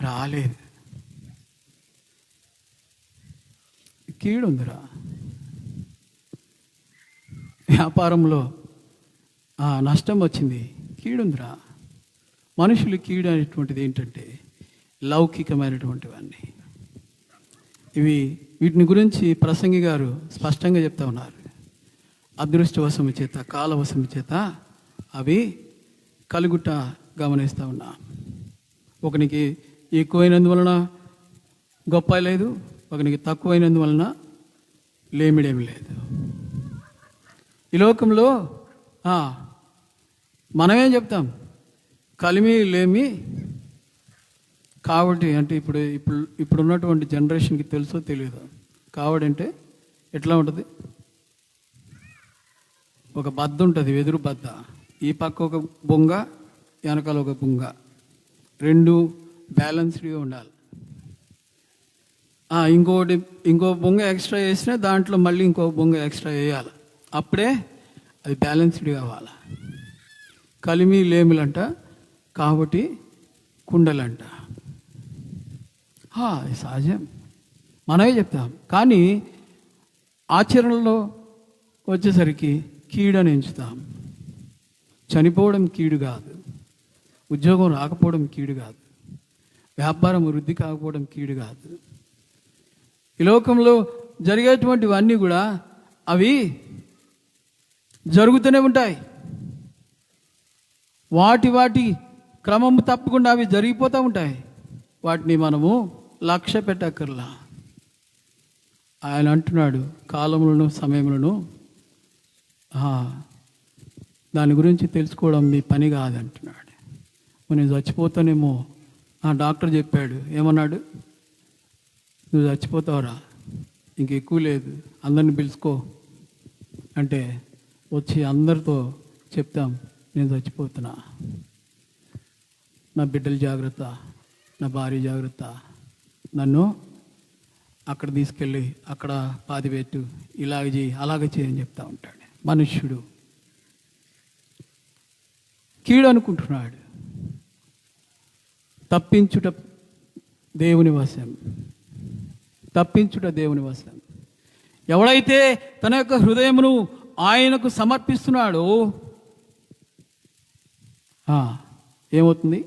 రాలేదు. కీడు ఉందిరా. వ్యాపారంలో నష్టం వచ్చింది, కీడుందిరా. మనుషులు కీడు అనేటువంటిది ఏంటంటే లౌకికమైనటువంటివన్నీ. వీటిని గురించి ప్రసంగి గారు స్పష్టంగా చెప్తా ఉన్నారు. అదృష్టవశము చేత, కాలవశము చేత అవి కలుగుట గమనిస్తూ ఉన్నా. ఒకనికి ఎక్కువైనందువలన గొప్ప లేదు, ఒకనికి తక్కువైనందువలన లేమిడేమి లేదు. ఈ లోకంలో మనమేం చెప్తాం? కలిమి లేమి కావడి అంటే ఇప్పుడు ఉన్నటువంటి జనరేషన్కి తెలుసో తెలియదు. కావడి అంటే ఎట్లా ఉంటుంది? ఒక బద్ద ఉంటుంది, వెదురు బద్ద. ఈ పక్క ఒక బొంగ, వెనకాల ఒక బొంగ, రెండు బ్యాలెన్స్డ్గా ఉండాలి. ఇంకో బొంగ ఎక్స్ట్రా వేసినా దాంట్లో మళ్ళీ ఇంకో బొంగ ఎక్స్ట్రా వేయాలి, అప్పుడే అది బ్యాలెన్స్డ్ కావాలి. కలిమి లేములంట, కాబట్టి కుండలంట. సహజం, మనమే చెప్తాం. కానీ ఆచరణలో వచ్చేసరికి కీడని ఎంచుతాం. చనిపోవడం కీడు కాదు, ఉద్యోగం రాకపోవడం కీడు కాదు, వ్యాపారం వృద్ధి కాకపోవడం కీడు కాదు. ఈ లోకంలో జరిగేటువంటివన్నీ కూడా అవి జరుగుతూనే ఉంటాయి. వాటి క్రమం తప్పకుండా అవి జరిగిపోతూ ఉంటాయి. వాటిని మనము లక్ష్య పెట్టక్కర్లా. ఆయన అంటున్నాడు, కాలములను సమయములను దాని గురించి తెలుసుకోవడం మీ పని కాదంటున్నాడు. నేను చచ్చిపోతానేమో. ఆ డాక్టర్ చెప్పాడు, ఏమన్నాడు? నువ్వు చచ్చిపోతావురా, ఇంక ఎక్కువ లేదు, అందరిని పిలుచుకో అంటే వచ్చి అందరితో చెప్తాం, నేను చచ్చిపోతున్నా, నా బిడ్డల జాగ్రత్త, నా భార్య జాగ్రత్త, నన్ను అక్కడ తీసుకెళ్ళి అక్కడ పాతిపెట్టు, ఇలాగ చేయి, అలాగ చేయని చెప్తా ఉంటాడు. మనుష్యుడు కీడు అనుకుంటున్నాడు. తప్పించుట దేవుని వశం, తప్పించుట దేవుని వశం. ఎవడైతే తన యొక్క హృదయమును ఆయనకు సమర్పిస్తున్నాడో ఏమవుతుంది?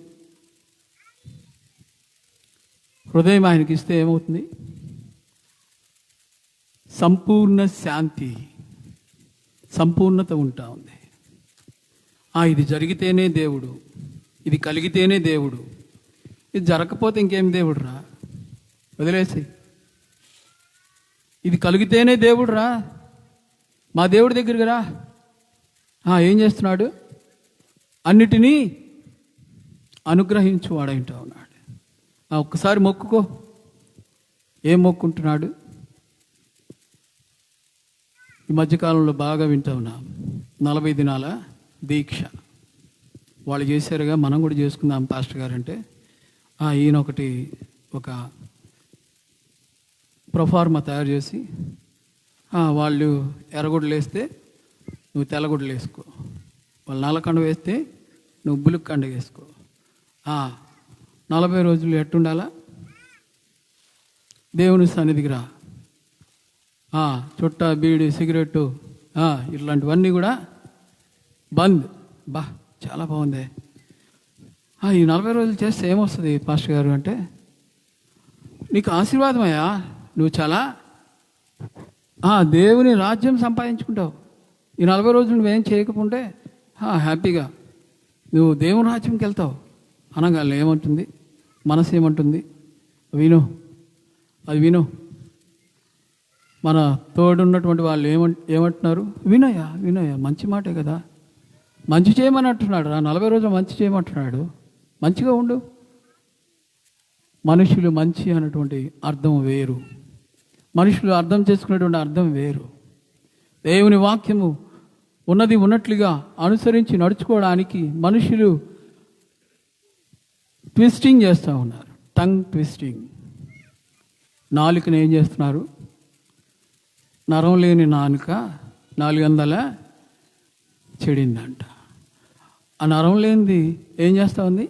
హృదయం ఆయనకి ఇస్తే ఏమవుతుంది? సంపూర్ణ శాంతి, సంపూర్ణత ఉంటా ఉంది. ఇది జరిగితేనే దేవుడు, ఇది కలిగితేనే దేవుడు, ఇది జరగకపోతే ఇంకేం దేవుడు రా, వదిలేసి. ఇది కలిగితేనే దేవుడు రా, మా దేవుడి దగ్గరికి రా. ఏం చేస్తున్నాడు? అన్నిటినీ అనుగ్రహించువాడంటా ఉన్నాడు. ఒక్కసారి మొక్కుకో. ఏం మొక్కుంటున్నాడు? ఈ మధ్యకాలంలో బాగా వింటా ఉన్నాం, 40 దినాల దీక్ష. వాళ్ళు చేశారుగా, మనం కూడా చేసుకుందాం పాస్టర్ గారు అంటే, ఈయన ఒక ప్రొఫార్మా తయారు చేసి, వాళ్ళు ఎర్రగుడ్డలు వేస్తే నువ్వు తెల్లగుడ్డలు వేసుకో, వాళ్ళు నల్లకండ వేస్తే నువ్వు బులుక్కండ వేసుకో. 40 రోజులు ఎట్టుండాలా? దేవుని సన్నిధికి రా. చుట్ట, బీడి, సిగరెట్టు ఇట్లాంటివన్నీ కూడా బంద్. చాలా బాగుంది. ఈ 40 రోజులు చేస్తే ఏమొస్తుంది పాస్టర్ గారు అంటే, నీకు ఆశీర్వాదమయ్యా, నువ్వు చాలా దేవుని రాజ్యం సంపాదించుకుంటావు. ఈ 40 రోజులు నువ్వేం చేయకపోతే హ్యాపీగా నువ్వు దేవుని రాజ్యంకి వెళ్తావు అనగానే ఏమంటుంది? మనసు ఏమంటుంది? విను, అది విను. మన తోడున్నటువంటి వాళ్ళు ఏమంటున్నారు? వినయ్యా, వినయ్యా, మంచి మాటే కదా, మంచి చేయమని అంటున్నాడు రా, 40 రోజులు మంచి చేయమంటున్నాడు, మంచిగా ఉండు. మనుషులు మంచి అన్నటువంటి అర్థం వేరు, మనుషులు అర్థం చేసుకునేటువంటి అర్థం వేరు. దేవుని వాక్యము ఉన్నది ఉన్నట్లుగా అనుసరించి నడుచుకోవడానికి మనుషులు ట్విస్టింగ్ చేస్తూ ఉన్నారు, టంగ్ ట్విస్టింగ్. నాలుకను ఏం చేస్తున్నారు? నరం లేని నాలుక 400 చెడిందంట. ఆ నరం లేనిది ఏం చేస్తూ ఉంది?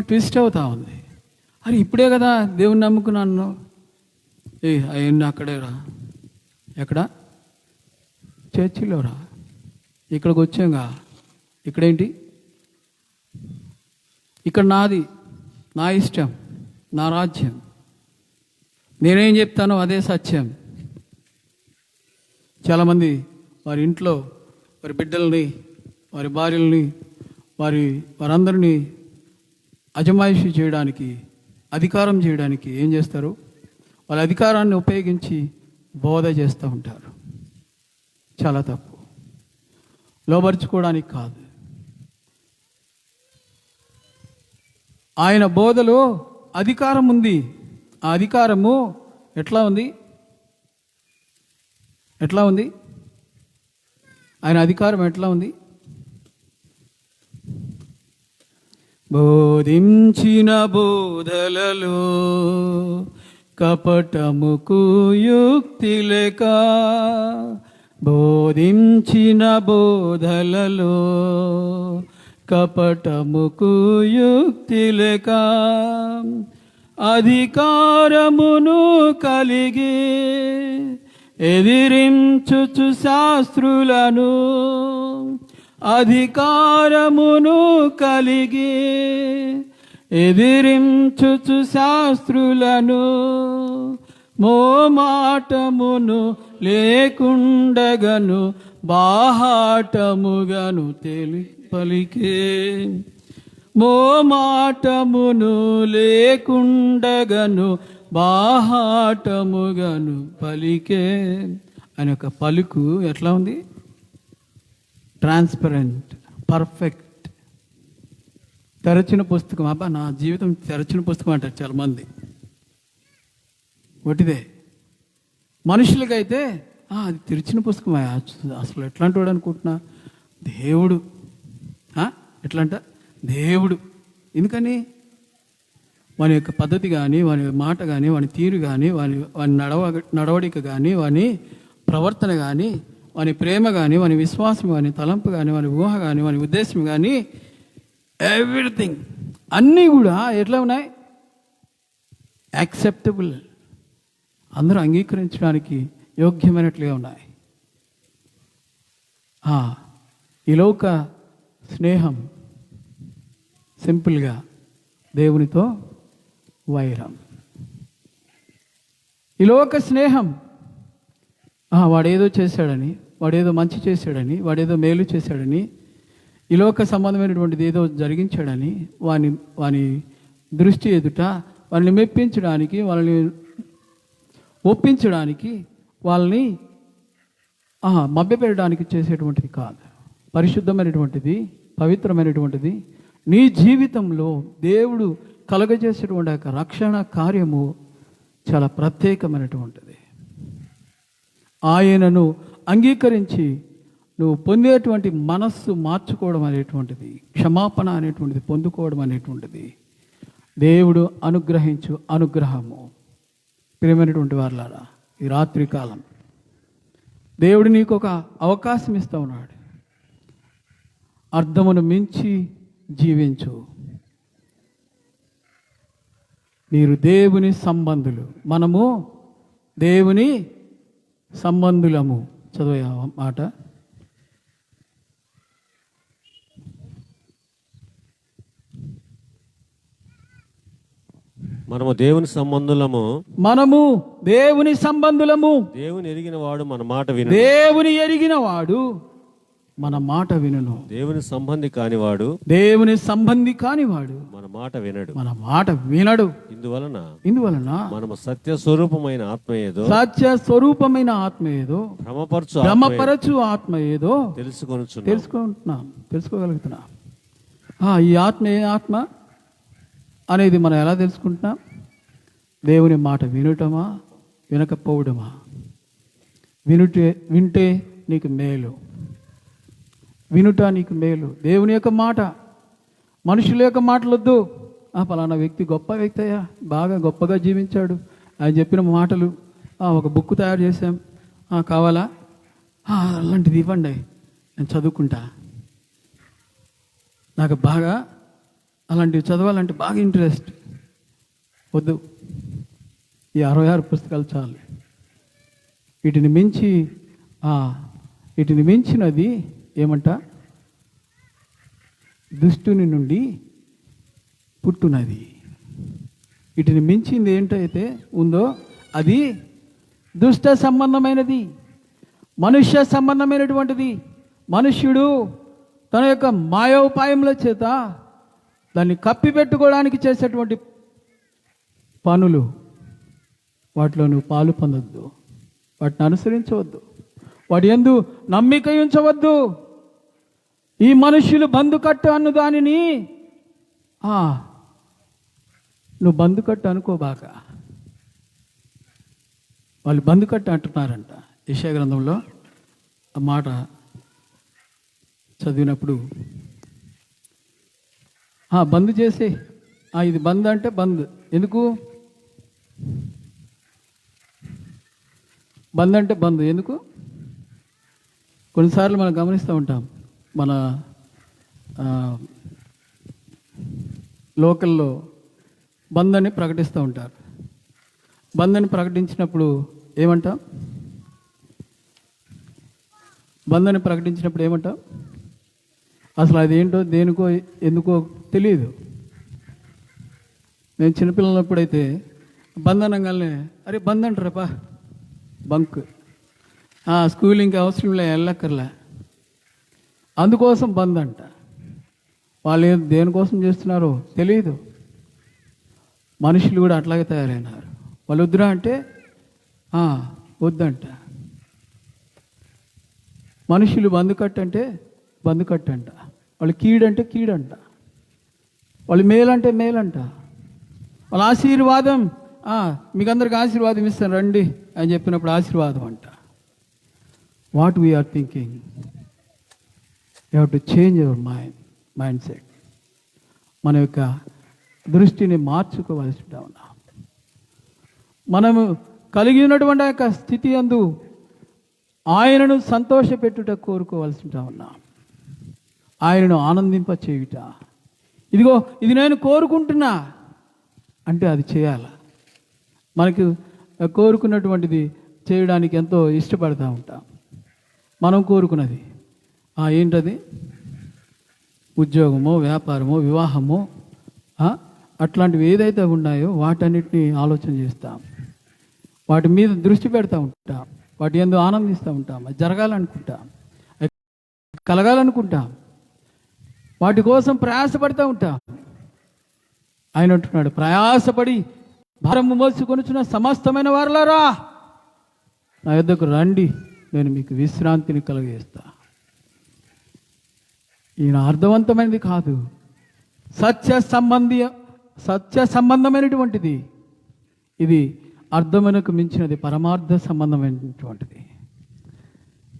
ట్విస్ట్ అవుతా ఉంది. అరే ఇప్పుడే కదా దేవుని నమ్ముకున్నాను. అవన్నీ అక్కడే రా. ఎక్కడ? చర్చిలో రా. ఇక్కడికి వచ్చాగా, ఇక్కడేంటి? ఇక్కడ నాది, నా ఇష్టం, నా రాజ్యం, నేనేం చెప్తానో అదే సత్యం. చాలామంది వారి ఇంట్లో వారి బిడ్డల్ని, వారి భార్యల్ని, వారందరినీ అజమాయిషి చేయడానికి, అధికారం చేయడానికి ఏం చేస్తారు? వాళ్ళ అధికారాన్ని ఉపయోగించి బోధ చేస్తూ ఉంటారు. చాలా తప్పు. లోబరుచుకోవడానికి కాదు. ఆయన బోధలో అధికారం ఉంది. ఆ అధికారము ఎట్లా ఉంది? ఆయన అధికారం ఎట్లా ఉంది? బోధించిన బోధలలో కపటముకు యుక్తి లేక, బోధించిన బోధలలో కపటముకు యుక్తి లేక, అధికారమును కలిగి ఎదిరించుచు శాస్త్రులను, అధికారమును కలిగి ఎదిరించుచు శాస్త్రులను, మోమాటమును లేకుండగను బాహాటముగను పలికే, మోమాటమును లేకుండగను బాహాటముగను పలికే. ఆయన యొక్క పలుకు ఎట్లా ఉంది? Transparent, perfect. తెరచిన పుస్తకం. అబ్బా నా జీవితం తెరచిన పుస్తకం అంటారు చాలామంది. ఒకటిదే. మనుషులకైతే అది తెరిచిన పుస్తకం. అసలు ఎట్లాంటి వాడు అనుకుంటున్నా? దేవుడు. ఎట్లంట? దేవుడు. ఎందుకని? వాని యొక్క పద్ధతి కానీ, వాని మాట కానీ, వాని తీరు కానీ, వాని నడవడిక కానీ, వాని ప్రవర్తన కానీ, వాని ప్రేమ కానీ, వాని విశ్వాసం కానీ, తలంపు కానీ, వాని ఊహ కానీ, వాని ఉద్దేశం కానీ, ఎవ్రీథింగ్ అన్నీ కూడా ఎట్లా ఉన్నాయి? యాక్సెప్టబుల్, అందరూ అంగీకరించడానికి యోగ్యమైనట్లుగా ఉన్నాయి. ఈ లోక స్నేహం సింపుల్గా దేవునితో వైరం. ఈ లోక స్నేహం వాడేదో చేశాడని, వాడేదో మంచి చేశాడని, వాడేదో మేలు చేశాడని, ఈ లోక సంబంధమైనటువంటిది ఏదో జరిగించాడని వాని దృష్టి ఎదుట వాళ్ళని మెప్పించడానికి, వాళ్ళని ఒప్పించడానికి, వాళ్ళని మభ్యపెట్టడానికి చేసేటువంటిది కాదు. పరిశుద్ధమైనటువంటిది, పవిత్రమైనటువంటిది. నీ జీవితంలో దేవుడు కలుగజేసేటువంటి యొక్క రక్షణ కార్యము చాలా ప్రత్యేకమైనటువంటిది. ఆయనను అంగీకరించి నువ్వు పొందేటువంటి మనస్సు మార్చుకోవడం అనేటువంటిది, క్షమాపణ అనేటువంటిది పొందుకోవడం అనేటువంటిది దేవుడు అనుగ్రహించు అనుగ్రహము. ప్రియమైనటువంటి వారులారా, ఈ రాత్రి కాలం దేవుడు నీకు ఒక అవకాశం ఇస్తూ ఉన్నాడు. అర్థమును మించి జీవించు. మీరు దేవుని సంబంధులు, మనము దేవుని సంబంధులము. చదివే మాట. మనము దేవుని సంబంధులము. మనము దేవుని సంబంధులము. దేవుని ఎరిగిన వాడు మన మాట విను. దేవుని ఎరిగిన వాడు మన మాట వినును. దేవుని సంబంధి కానివాడు, దేవుని సంబంధి కానివాడు మన మాట వినడు. మన మాట వినడు. ఇందువలన మనము సత్య స్వరూపమైన ఆత్మ ఏదో, సత్య స్వరూపమైన ఆత్మ ఏదో, భ్రమపరచు ఆత్మ ఏదో తెలుసుకోగలుగుతున్నాం. ఈ ఆత్మ ఏ ఆత్మ అనేది మనం ఎలా తెలుసుకుంటున్నాం? దేవుని మాట వినటమా, వినకపోవడమా? వింటే నీకు మేలు, వినుట నీకు మేలు. దేవుని యొక్క మాట, మనుషుల యొక్క మాటలొద్దు. పలానా వ్యక్తి గొప్ప వ్యక్తి అయ్యా, బాగా గొప్పగా జీవించాడు, ఆయన చెప్పిన మాటలు, ఒక బుక్ తయారు చేశాం, కావాలా? అలాంటిది ఇవ్వండి, నేను చదువుకుంటా, నాకు బాగా అలాంటివి చదవాలంటే బాగా ఇంట్రెస్ట్. వద్దు, ఈ 66 పుస్తకాలు చాలు. వీటిని మించినది ఏమంట? దుష్టుని నుండి పుట్టునది. వీటిని మించింది ఏంటైతే ఉందో అది దుష్ట సంబంధమైనది, మనుష్య సంబంధమైనటువంటిది. మనుష్యుడు తన యొక్క మాయోపాయముల చేత దాన్ని కప్పిపెట్టుకోవడానికి చేసేటువంటి పనులు, వాటిలో నువ్వు పాలు పొందొద్దు, వాటిని అనుసరించవద్దు, వాటి యందు నమ్మిక ఉంచవద్దు. ఈ మనుష్యులు బందుకట్టు అన్న దానిని నువ్వు బందుకట్టు అనుకోబాక. వాళ్ళు బందుకట్టు అంటున్నారంట. యెషయా గ్రంథంలో ఆ మాట చదివినప్పుడు బంద్ చేసే, ఇది బంద్ అంటే బంద్. ఎందుకు బంద్ అంటే బంద్? ఎందుకు? కొన్నిసార్లు మనం గమనిస్తూ ఉంటాం, మన లోకల్లో బంద్ అని ప్రకటిస్తూ ఉంటారు. బంద్ అని ప్రకటించినప్పుడు ఏమంటాం? బంద్ అని ప్రకటించినప్పుడు ఏమంటాం? అసలు అది ఏంటో, దేనికో, ఎందుకో తెలియదు. నేను చిన్నపిల్లలప్పుడైతే బంద్ అనగానే అరే బంద్ అంటారప్పా, బంక్, స్కూల్ ఇంకా అవసరంలే, వెళ్ళక్కర్లే, అందుకోసం బంద్ అంట. వాళ్ళు దేనికోసం చేస్తున్నారో తెలియదు. మనుషులు కూడా అట్లాగే తయారైనారు. వాళ్ళు వద్దురా అంటే వద్దంట. మనుషులు బంద్ కట్టంటే బంద్ కట్టంట, వాళ్ళు కీడంటే కీడంట. వాళ్ళు మేలంటే మేలంట, వాళ్ళ ఆశీర్వాదం, మీకు అందరికి ఆశీర్వాదం ఇస్తాను రండి అని చెప్పినప్పుడు ఆశీర్వాదం అంట. What we are thinking, you have to change your mind set. మన యొక్క దృష్టిని మార్చుకోవలసి ఉన్నాం. మనము కలిగి ఉన్నటువంటి యొక్క స్థితి యందు ఆయనను సంతోషపెట్టుట కోరుకోవలసి ఉన్నాం. ఆయనను ఆనందింప చేయుట. ఇదిగో ఇది నేను కోరుకుంటున్నా అంటే అది చేయాల. మనకు కోరుకున్నటువంటిది చేయడానికి ఎంతో ఇష్టపడతా ఉంటాం. మనం కోరుకున్నది ఏంటది? ఉద్యోగమో, వ్యాపారమో, వివాహమో, అట్లాంటివి ఏదైతే ఉన్నాయో వాటన్నిటిని ఆలోచన చేస్తాం, వాటి మీద దృష్టి పెడతా ఉంటాం, వాటి యందు ఆనందిస్తూ ఉంటాం, అది జరగాలనుకుంటాం, కలగాలనుకుంటాం, వాటి కోసం ప్రయాసపడుతూ ఉంటాం. ఆయన అంటున్నాడు, ప్రయాసపడి భారము మోసుకొనుచున్న సమస్తమైన వారలారా నా యొద్దకు రండి, నేను మీకు విశ్రాంతిని కలుగజేస్తా. ఈయన అర్థవంతమైనది కాదు, సత్య సంబంధమైనటువంటిది. ఇది అర్థమునకు మించినది, పరమార్థ సంబంధమైనటువంటిది.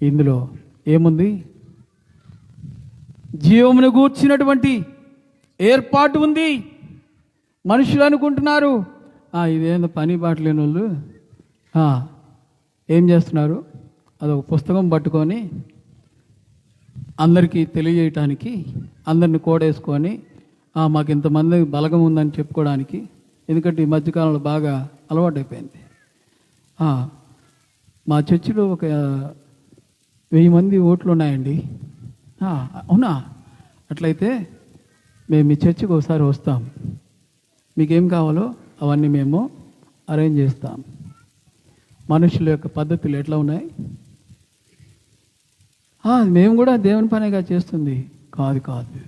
ఇందులో ఏముంది? జీవమును గూర్చినటువంటి ఏర్పాటు ఉంది. మనుషులు అనుకుంటున్నారు ఇదేందో పని బాట లేని వాళ్ళు ఏం చేస్తున్నారు, అదొక పుస్తకం పట్టుకొని అందరికీ తెలియజేయటానికి, అందరిని కోడేసుకొని మాకు ఇంతమంది బలగం ఉందని చెప్పుకోవడానికి. ఎందుకంటే ఈ మధ్యకాలంలో బాగా అలవాటైపోయింది. మా చర్చిలో ఒక 1000 మంది ఓట్లు ఉన్నాయండి. అవునా? అట్లయితే మేము మీ చర్చికి ఒకసారి వస్తాం, మీకేం కావాలో అవన్నీ మేము అరేంజ్ చేస్తాం. మనుషుల యొక్క పద్ధతులు ఎట్లా ఉన్నాయి? మేము కూడా దేవుని పనిగా చేస్తుంది కాదు,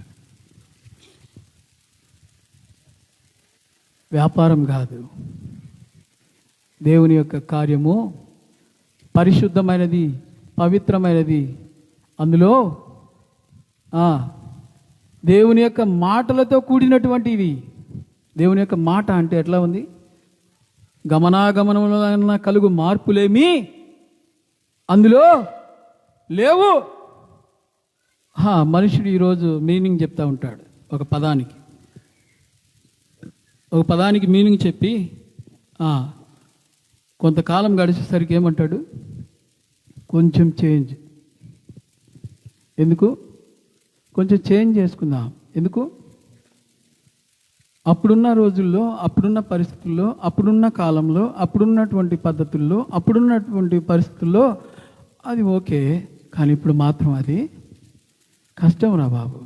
వ్యాపారం కాదు. దేవుని యొక్క కార్యము పరిశుద్ధమైనది, పవిత్రమైనది. అందులో దేవుని యొక్క మాటలతో కూడినటువంటివి. దేవుని యొక్క మాట అంటే ఎట్లా ఉంది? గమనాగమనంలో కలుగు మార్పులేమి అందులో లేవు. మనుషుడు ఈరోజు మీనింగ్ చెప్తా ఉంటాడు. ఒక పదానికి మీనింగ్ చెప్పి కొంతకాలం గడిచేసరికి ఏమంటాడు? కొంచెం చేంజ్. ఎందుకు? కొంచెం చేంజ్ చేసుకుందాం. ఎందుకు? అప్పుడున్న రోజుల్లో, అప్పుడున్న పరిస్థితుల్లో, అప్పుడున్న కాలంలో, అప్పుడున్నటువంటి పద్ధతుల్లో, అప్పుడున్నటువంటి పరిస్థితుల్లో అది ఓకే, కానీ ఇప్పుడు మాత్రం అది కష్టం రా బాబు.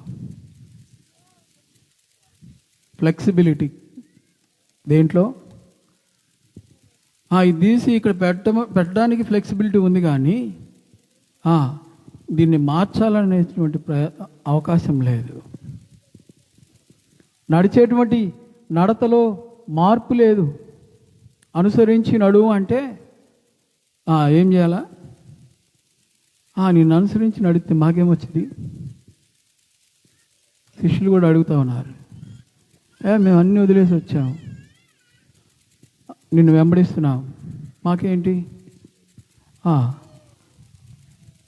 ఫ్లెక్సిబిలిటీ దేంట్లో? ఇది తీసి ఇక్కడ పెట్టడానికి ఫ్లెక్సిబిలిటీ ఉంది, కానీ దీన్ని మార్చాలనేటువంటి అవకాశం లేదు. నడిచేటువంటి నడతలో మార్పు లేదు. అనుసరించి నడువు అంటే ఏం చేయాలా? నిన్ను అనుసరించి నడిస్తే మాకేమొచ్చింది? శిష్యులు కూడా అడుగుతా ఉన్నారు, మేము అన్నీ వదిలేసి వచ్చాం, నిన్ను వెంబడిస్తున్నాం, మాకేంటి?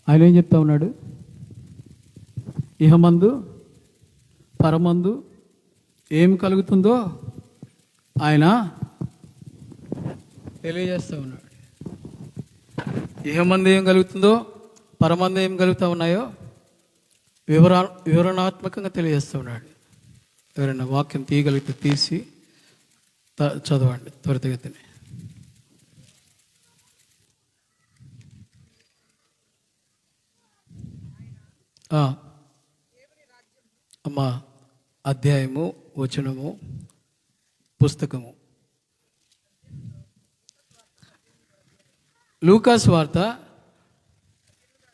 ఆయన ఏం చెప్తా ఉన్నాడు? ఇహమందు పరమందు ఏం కలుగుతుందో ఆయన తెలియజేస్తూ ఉన్నాడు. ఇహమందు ఏం కలుగుతుందో, పరమందు ఏం కలుగుతూ ఉన్నాయో వివరణాత్మకంగా తెలియజేస్తూ ఉన్నాడు. ఎవరైనా వాక్యం తీయగలిగితే తీసి చదవండి త్వరితగతిని. అమ్మా, అధ్యాయము, వచనము, పుస్తకము. లూకాసు వార్త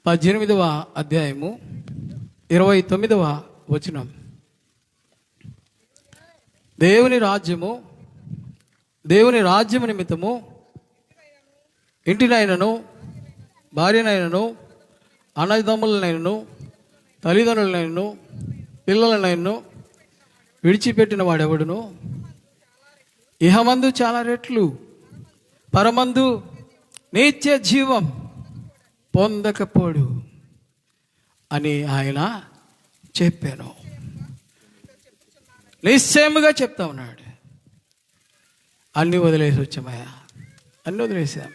18వ అధ్యాయము 29వ వచనం. దేవుని రాజ్యము నిమిత్తము ఇంటినైనను, భార్యనైనను, అన్నదమ్ములనైనను, తల్లిదండ్రులనైనను, పిల్లలనైనను విడిచిపెట్టిన వాడెవడును ఇహమందు చాలా రెట్లు పరమందు నిత్య జీవం పొందకపోడు అని ఆయన చెప్పాను. నిశ్చయముగా చెప్తా ఉన్నాడు. అన్నీ వదిలేసి వచ్చామయ్యా, అన్నీ వదిలేసాం,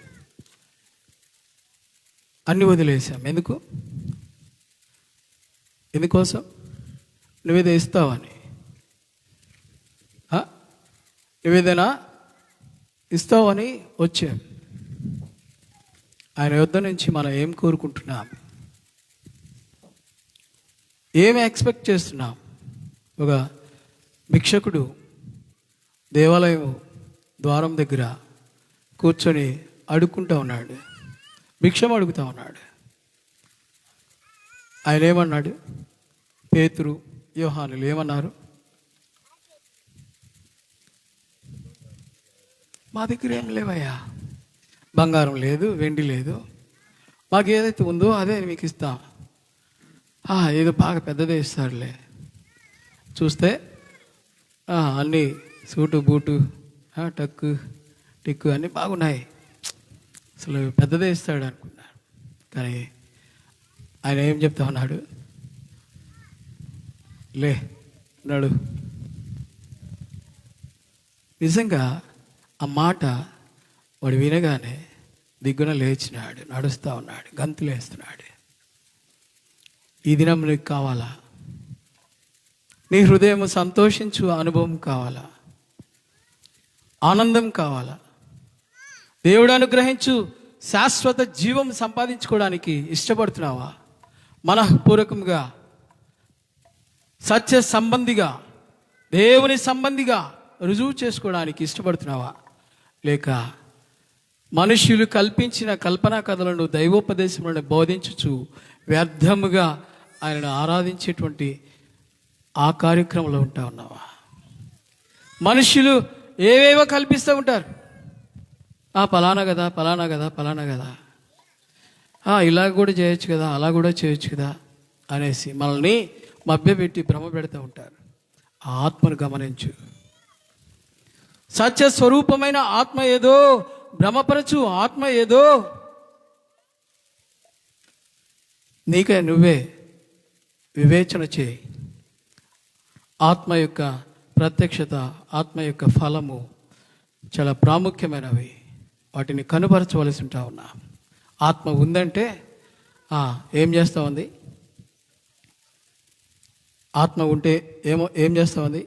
అన్నీ వదిలేసాం. ఎందుకోసం? నువ్వేదో ఇస్తావని. నువ్వేదైనా ఇస్తావని వచ్చాం. ఆయన యొద్ద నుంచి మనం ఏం కోరుకుంటున్నాం, ఏమి ఎక్స్పెక్ట్ చేస్తున్నాం? ఒక భిక్షకుడు దేవాలయం ద్వారం దగ్గర కూర్చొని అడుక్కుంటూ ఉన్నాడు, భిక్షం అడుగుతూ ఉన్నాడు. ఆయన ఏమన్నాడు? పేతురు, యోహానులు ఏమన్నారు? మా దగ్గర ఏం లేవయ్యా, బంగారం లేదు, వెండి లేదు, మాకు ఏదైతే ఉందో అదే మీకు ఇస్తాం. ఏదో బాగా పెద్దదే ఇస్తాడులే. చూస్తే అన్నీ సూటు బూటు టక్కు టిక్కు అన్నీ బాగున్నాయి, అసలు పెద్దదే ఇస్తాడు అనుకున్నాను. కానీ ఆయన ఏం చెప్తా ఉన్నాడు? లే నడు. నిజంగా ఆ మాట వాడు వినగానే దిగ్గున లేచినాడు, నడుస్తూ ఉన్నాడు, గంతులు వేస్తున్నాడు. ఈ దినం నీకు కావాలా? నీ హృదయం సంతోషించు అనుభవం కావాలా? ఆనందం కావాలా? దేవుడు అనుగ్రహించు శాశ్వత జీవం సంపాదించుకోవడానికి ఇష్టపడుతున్నావా? మనఃపూర్వకంగా సత్య సంబంధిగా దేవుని సంబంధిగా రుజువు చేసుకోవడానికి ఇష్టపడుతున్నావా? లేక మనుష్యులు కల్పించిన కల్పనా కథలను దైవోపదేశములను బోధించుచు వ్యర్థముగా ఆయనను ఆరాధించేటువంటి ఆ కార్యక్రమంలో ఉంటా ఉన్నావా? మనుష్యులు ఏవేవో కల్పిస్తూ ఉంటారు. పలానా కదా, పలానా కదా, పలానా కదా, ఇలా కూడా చేయొచ్చు కదా, అలా కూడా చేయొచ్చు కదా అనేసి మనల్ని మభ్యపెట్టి భ్రమ పెడుతూ ఉంటారు. ఆ ఆత్మను గమనించు. సత్య స్వరూపమైన ఆత్మ ఏదో, భ్రమపరచు ఆత్మ ఏదో నీకే నువ్వే వివేచన చేయి. ఆత్మ యొక్క ప్రత్యక్షత, ఆత్మ యొక్క ఫలము చాలా ప్రాముఖ్యమైనవి. వాటిని కనుపరచవలసి ఉంటా ఉన్నా. ఆత్మ ఉందంటే ఏం చేస్తూ ఉంది? ఆత్మ ఉంటే ఏం చేస్తూ ఉంది?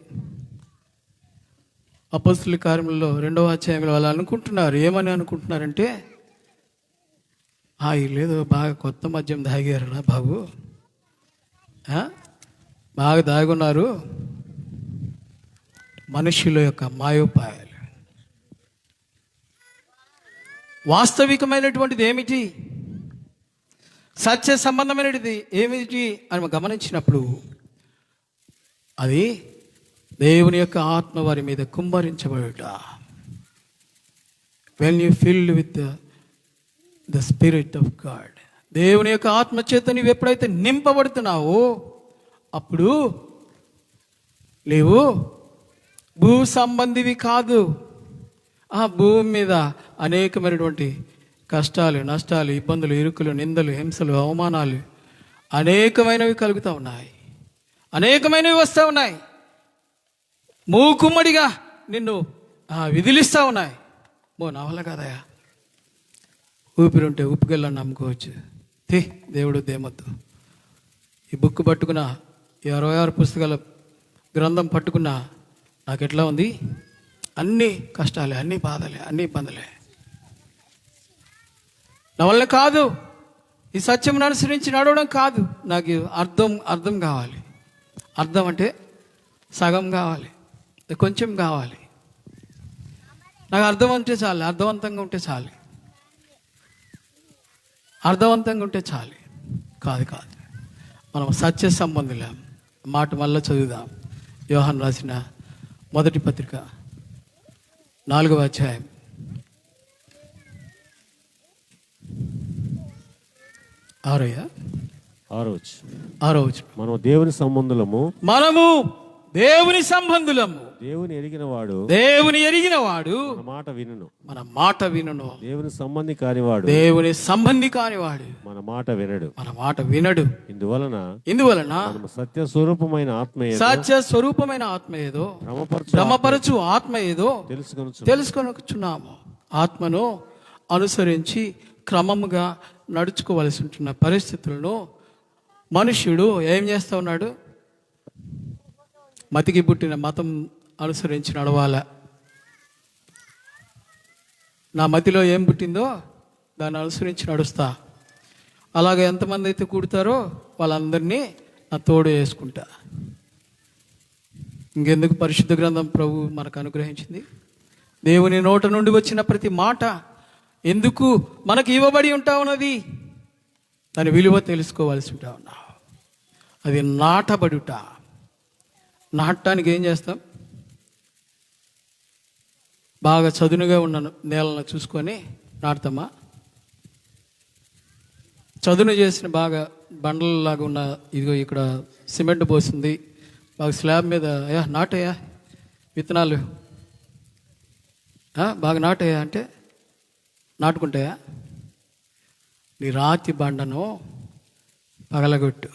అపోస్తలుల కార్యములలో 2వ అధ్యాయంలో వాళ్ళు అనుకుంటున్నారు. ఏమని అనుకుంటున్నారంటే, లేదు బాగా కొత్త మద్యం తాగారా బాబు, బాగా దాగున్నారు. మనుష్యుల యొక్క మాయోపాయాలు. వాస్తవికమైనటువంటిది ఏమిటి, సత్య సంబంధమైనది ఏమిటి అని గమనించినప్పుడు అది దేవుని యొక్క ఆత్మ వారి మీద కుమ్మరించబడుట. When you filled with the spirit of God, దేవుని యొక్క ఆత్మ చేత నీవు ఎప్పుడైతే నింపబడుతున్నావో అప్పుడు నీవు భూ సంబంధివి కాదు. భూమి మీద అనేకమైనటువంటి కష్టాలు, నష్టాలు, ఇబ్బందులు, ఇరుకులు, నిందలు, హింసలు, అవమానాలు అనేకమైనవి కలుగుతూ ఉన్నాయి, అనేకమైనవి వస్తూ ఉన్నాయి. మూకుమ్మడిగా నిన్ను విదిలిస్తూ ఉన్నాయి. నా వల్ల కాదయా, ఊపిరుంటే ఉప్పుకెళ్ళని నమ్ముకోవచ్చు, దేవుడు దేమొద్దు. ఈ బుక్ పట్టుకున్న, ఈ 66 పుస్తకాల గ్రంథం పట్టుకున్నా నాకు ఎట్లా ఉంది? అన్ని కష్టాలే, అన్ని బాధలే, అన్ని ఇబ్బందులే. నా వల్ల కాదు. ఈ సత్యం అనుసరించి నడవడం కాదు. నాకు అర్థం కావాలి. అర్థం అంటే సగం కావాలి, కొంచెం కావాలి. నాకు అర్థం ఉంటే చాలు, అర్థవంతంగా ఉంటే చాలు, అర్థవంతంగా ఉంటే చాలు. కాదు, మనం సత్య సంబంధులం. మాట మళ్ళీ చదువుదాం. యోహాను రాసిన మొదటి పత్రిక 4వ అధ్యాయం 6వ వచనం. మనము దేవుని సంబంధులము, మనము దేవుని సంబంధులము. దేవుని ఎరిగిన వాడు దేవుని ఎరిగిన వాడు మన మాట వినును. మన మాట వినును. దేవుని సంబంధి కానివాడు దేవుని సంబంధి కానివాడు మన మాట వినడు. మన మాట వినడు. ఇందువలన మనము సత్య స్వరూపమైన ఆత్మ ఏదో, సత్య స్వరూపమైన ఆత్మ ఏదో, భ్రమపరచు ఆత్మ ఏదో తెలుసుకొనుచున్నాము. ఆత్మను అనుసరించి క్రమముగా నడుచుకోవలసి ఉంటున్న పరిస్థితులను మనుష్యుడు ఏం చేస్తా ఉన్నాడు? మతికి పుట్టిన మతం అనుసరించి నడవాల. నా మతిలో ఏం పుట్టిందో దాన్ని అనుసరించి నడుస్తా. అలాగే ఎంతమంది అయితే కూడతారో వాళ్ళందరినీ నా తోడు వేసుకుంటా. ఇంకెందుకు పరిశుద్ధ గ్రంథం ప్రభు మనకు అనుగ్రహించింది? దేవుని నోట నుండి వచ్చిన ప్రతి మాట ఎందుకు మనకు ఇవ్వబడి ఉంటా ఉన్నది? దాని విలువ తెలుసుకోవాల్సి ఉంటా ఉన్నా. అది నాటబడుట. నాటడానికి ఏం చేస్తాం? బాగా చదునుగా ఉన్న నేలను చూసుకొని నాటుతామా? చదును చేసిన బాగా బండలలాగా ఉన్న ఇదిగో ఇక్కడ సిమెంట్ పోసింది, బాగా స్లాబ్ మీద నాటయ్యా విత్తనాలు బాగా నాటయ్యా అంటే నాటుకుంటాయా? నీ రాతి బండను పగలగొట్టు.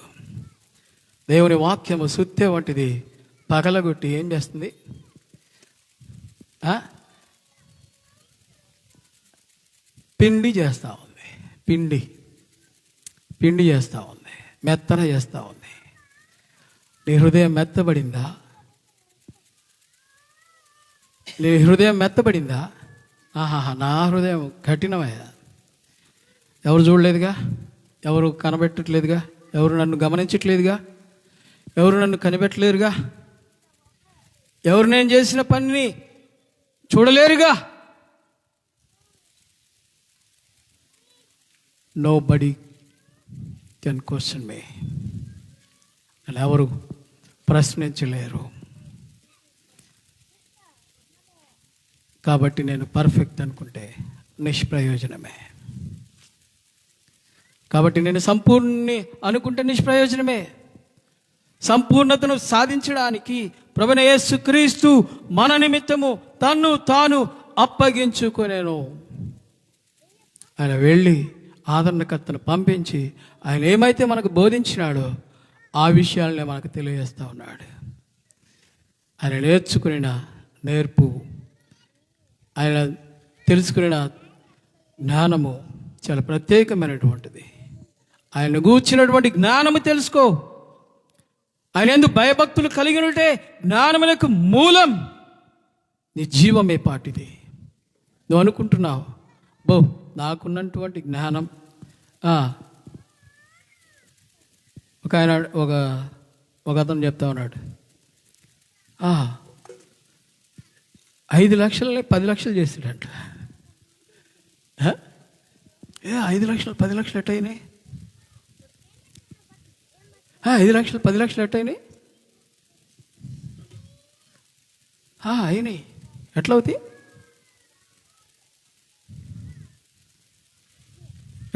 దేవుని వాక్యము సుత్తే వంటిది. పగలగొట్టి ఏం చేస్తుంది? పిండి చేస్తూ ఉంది. పిండి చేస్తూ ఉంది, మెత్తన చేస్తూ ఉంది. నీ హృదయం మెత్తబడిందా? నీ హృదయం మెత్తబడిందా? నా హృదయం కఠినమయ్యా. ఎవరు చూడలేదుగా, ఎవరు కనబెట్టట్లేదుగా, ఎవరు నన్ను గమనించట్లేదుగా, ఎవరు నన్ను కనిపెట్టలేరుగా, ఎవరు నేను చేసిన పనిని చూడలేరుగా. నోబడీ కెన్ క్వశ్చన్ మీ. నన్ను ఎవరు ప్రశ్నించలేరు. కాబట్టి నేను పర్ఫెక్ట్ అనుకుంటే నిష్ప్రయోజనమే. కాబట్టి నేను సంపూర్ణి అనుకుంటే నిష్ప్రయోజనమే. సంపూర్ణతను సాధించడానికి ప్రభువైన యేసుక్రీస్తు మన నిమిత్తము తన్ను తాను అప్పగించుకొనెను. ఆయన వెళ్ళి ఆదరణకర్తను పంపించి ఆయన ఏమైతే మనకు బోధించినాడో ఆ విషయాలనే మనకు తెలియజేస్తూ ఉన్నాడు. ఆయన నేర్చుకున్న నేర్పు, ఆయన తెలుసుకున్న జ్ఞానము చాలా ప్రత్యేకమైనటువంటిది. ఆయన గూర్చినటువంటి జ్ఞానము తెలుసుకో. ఆయన ఎందుకు భయభక్తులు కలిగి ఉంటే జ్ఞానములకు మూలం. నీ జీవమే పాటిది. నువ్వు అనుకుంటున్నావు నాకున్నటువంటి జ్ఞానం. ఒక అతను చెప్తా ఉన్నాడు, 5 లక్షలని 10 లక్షలు చేస్తాడంట. 5 లక్షలు 10 లక్షలు ఎట్టయినాయి? 5 లక్షలు 10 లక్షలు ఎట్టయినాయి? అయినాయి. ఎట్లా అవుతాయి?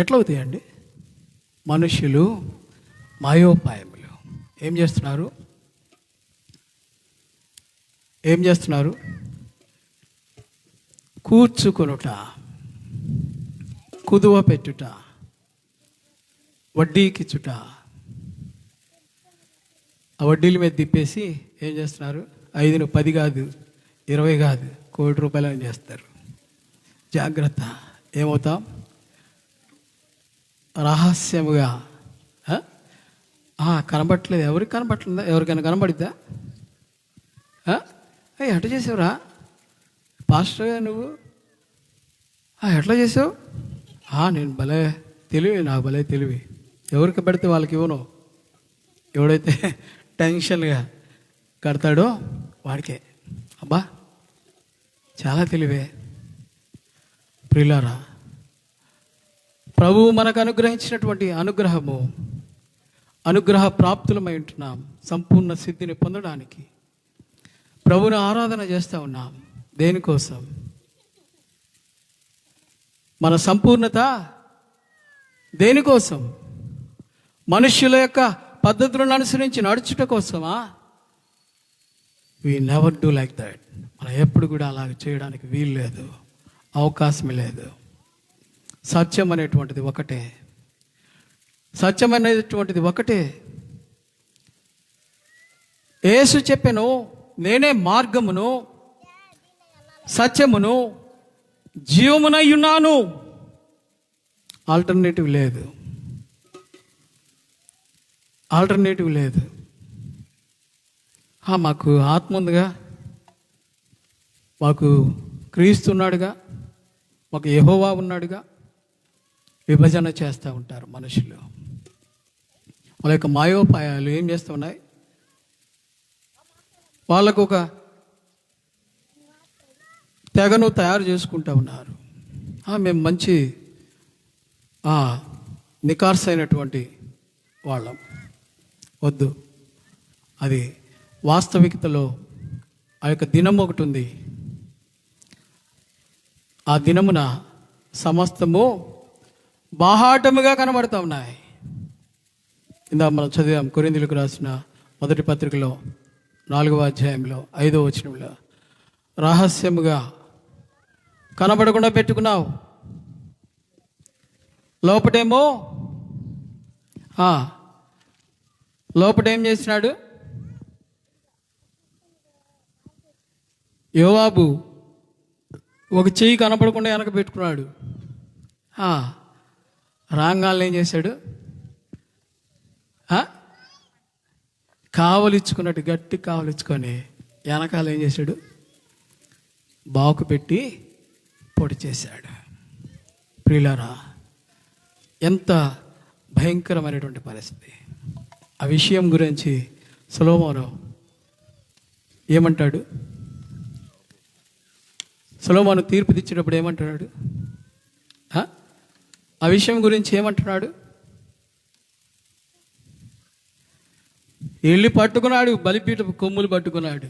ఎట్లా అవుతాయండి? మనుష్యులు మాయోపాయములు ఏం చేస్తున్నారు? కూర్చుకొనుట, కుదువ పెట్టుట, వడ్డీకిచ్చుట. ఆ వడ్డీల మీద తిప్పేసి ఏం చేస్తున్నారు? 5 10 కాదు, 20 కాదు, ₹1,00,00,000 అని చేస్తారు. జాగ్రత్త. ఏమవుతాం? రహస్యముగా కనబట్టలేదు. ఎవరికి కనబట్టలేదా? ఎవరికైనా కనబడిద్దా? ఎట్లా చేసావురా పాస్టర్గా నువ్వు? ఎట్లా చేసావు? నేను భలే తెలివి, నాకు భలే తెలివి. ఎవరికి పెడితే వాళ్ళకి ఇవ్వను. ఎవడైతే టెన్షన్గా కడతాడో వాడికే. అబ్బా చాలా తెలివే. ప్రియులారా, ప్రభువు మనకు అనుగ్రహించినటువంటి అనుగ్రహ ప్రాప్తులమై ఉంటున్నాం. సంపూర్ణ సిద్ధిని పొందడానికి ప్రభువుని ఆరాధన చేస్తూ ఉన్నాం. దేనికోసం? మన సంపూర్ణత దేనికోసం? మనుష్యుల యొక్క పద్ధతులను అనుసరించి నడుచుట కోసమా? We never do like that. మనం ఎప్పుడు కూడా అలాగ చేయడానికి వీలు లేదు, అవకాశం లేదు. సత్యం అనేటువంటిది ఒకటే, సత్యం అనేటువంటిది ఒకటే. యేసు చెప్పెను, నేనే మార్గమును సత్యమును జీవమునై ఉన్నాను. ఆల్టర్నేటివ్ లేదు, ఆల్టర్నేటివ్ లేదు. మాకు ఆత్మ ఉందిగా, మాకు క్రీస్తు ఉన్నాడుగా, మాకు యెహోవా ఉన్నాడుగా, విభజన చేస్తూ ఉంటారు మనుషులు. వాళ్ళ యొక్క మాయోపాయాలు ఏం చేస్తూ ఉన్నాయి, వాళ్ళకు ఒక తెగను తయారు చేసుకుంటూ ఉన్నారు. మేము మంచి నికార్స్ అయినటువంటి వాళ్ళం. వద్దు, అది వాస్తవికతలో ఆ యొక్క దినం ఒకటి ఉంది. ఆ దినమున సమస్తము బాహాటముగా కనబడుతూ ఉన్నాయి. ఇందాక మనం చదివాం కొరింథీయులకు రాసిన మొదటి పత్రికలో 4వ అధ్యాయంలో 5వ వచనంలో, రహస్యముగా కనబడకుండా పెట్టుకున్నావు, లోపటేమో లోపటేం చేసినాడు, యోవాబు ఒక చెయ్యి కనపడకుండా వెనక పెట్టుకున్నాడు. రాంగాలను ఏం చేశాడు, కావలిచ్చుకున్నట్టు గట్టి కావలిచ్చుకొని వెనకాల ఏం చేశాడు, బాకు పెట్టి పొడి చేశాడు. ప్రియులారా, ఎంత భయంకరమైనటువంటి పరిస్థితి. ఆ విషయం గురించి సొలొమోను ఏమంటాడు, సొలొమోను తీర్పు తెచ్చేటప్పుడు ఏమంటున్నాడు, ఆ విషయం గురించి ఏమంటున్నాడు, వెళ్ళి పట్టుకున్నాడు, బలిపీఠపు కొమ్ములు పట్టుకున్నాడు.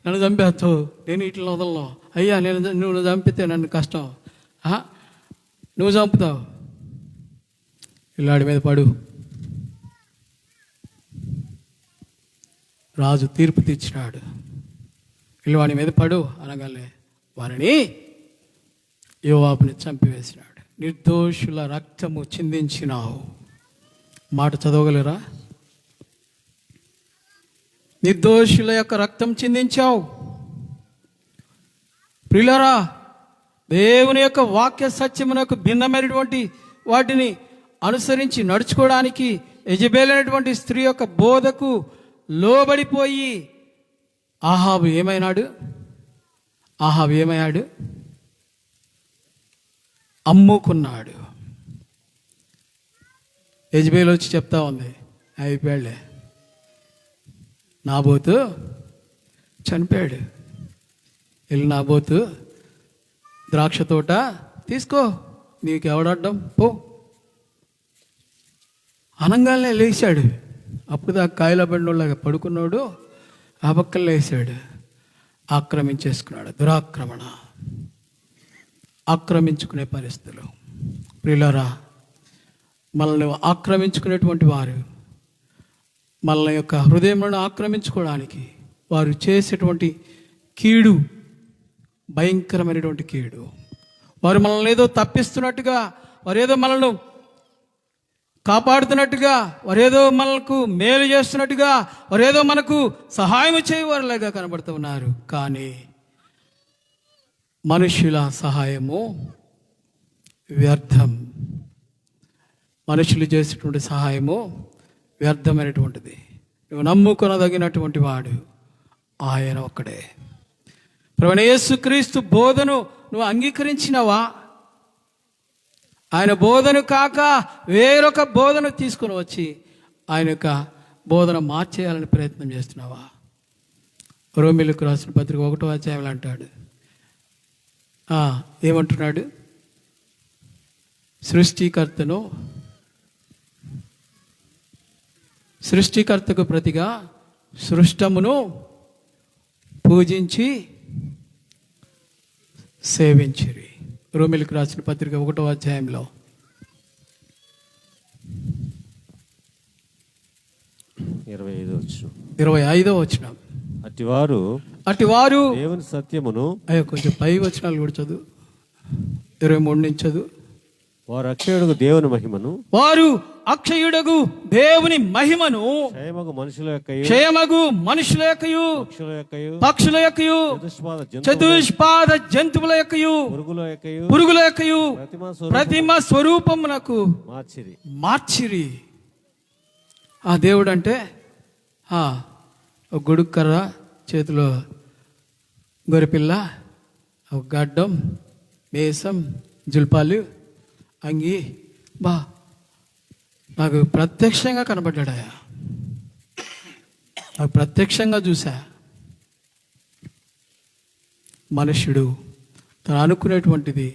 నన్ను చంపేస్తావు, నేను ఇట్లా వదలను, అయ్యా నువ్వు చంపితే నన్ను కష్టం, నువ్వు చంపుతావు, ఇల్లాడి మీద పడు. రాజు తీర్పు తెచ్చినాడు, వాడి మీద పడు అనగానే వారిని యోవాబుని చంపివేసినాడు. నిర్దోషుల రక్తము చిందించినావు. మాట చదవగలరా? నిర్దోషుల యొక్క రక్తం చిందించావు. ప్రియులారా, దేవుని యొక్క వాక్య సత్యమునకు భిన్నమైనటువంటి వాటిని అనుసరించి నడుచుకోవడానికి యెజబెలైనటువంటి స్త్రీ యొక్క బోధకు లోబడిపోయి ఆహాబు ఏమయ్యాడు, అమ్ముకున్నాడు. యెజబెల్ వచ్చి చెప్తా ఉంది, అయిపోయాడులే, నాబోతు చనిపోయాడు, వెళ్ళి నాబోతు ద్రాక్ష తోట తీసుకో, నీకు ఎవడడ్డం, పో అనంగానే లేచాడు. అప్పుడు దాకా కాయల బండిలాగా పడుకున్నాడు, ఆ పక్కన లేచాడు, ఆక్రమించేసుకున్నాడు. దురాక్రమణ, ఆక్రమించుకునే పరిస్థితులు. ప్రియులారా, మనల్ని ఆక్రమించుకునేటువంటి వారు, మనల్ని యొక్క హృదయంలో ఆక్రమించుకోవడానికి వారు చేసేటువంటి కీడు భయంకరమైనటువంటి కీడు. వారు మనల్ని ఏదో తప్పిస్తున్నట్టుగా, వారు ఏదో మనల్ని కాపాడుతున్నట్టుగా, వారేదో మనకు మేలు చేస్తున్నట్టుగా, వారేదో మనకు సహాయం చేయవారులాగా కనబడుతూ ఉన్నారు. కానీ మనుషుల సహాయము వ్యర్థం. మనుషులు చేసేటువంటి సహాయము వ్యర్థమైనటువంటిది. నువ్వు నమ్ముకొనదగినటువంటి వాడు ఆయన ఒక్కడే. ప్రభువైన యేసుక్రీస్తు బోధను నువ్వు అంగీకరించినవా? ఆయన బోధను కాక వేరొక బోధను తీసుకుని వచ్చి ఆయన యొక్క బోధన మార్చేయాలని ప్రయత్నం చేస్తున్నావా? రోమీయులకు రాసిన పత్రిక 1వ అధ్యాయంలో అంటాడు, ఏమంటున్నాడు, సృష్టికర్తకు ప్రతిగా సృష్టమును పూజించి సేవించిరి. రోమీయులకు రాసిన పత్రిక 1వ అధ్యాయంలో 25వ వచనం. అటివారు దేవుని సత్యమును, అయ్యో కొంచెం పై వచనాలు కూడా చదువు, 23 నుంచి చదువు. వారు అక్షయుడుగు దేవుని మహిమను, వారు అక్షయుడగు దేవుని మహిమను, క్షయమగు మనుషుల యొక్కయు పక్షుల యొక్కయు చతుష్పాద చతుష్పాద జంతువుల యొక్కయు పురుగుల యొక్కయు ప్రతిమ స్వరూపమునకు మార్చిరి. ఆ దేవుడు అంటే ఒక గొడుగు కర్ర, చేతిలో గొర్రెపిల్ల, ఒక గడ్డం, మేసం, జుల్పాలు, అంగి, నాకు ప్రత్యక్షంగా కనబడ్డాడయా, నాకు ప్రత్యక్షంగా చూసా. మనుష్యుడు తను అనుకునేటువంటిది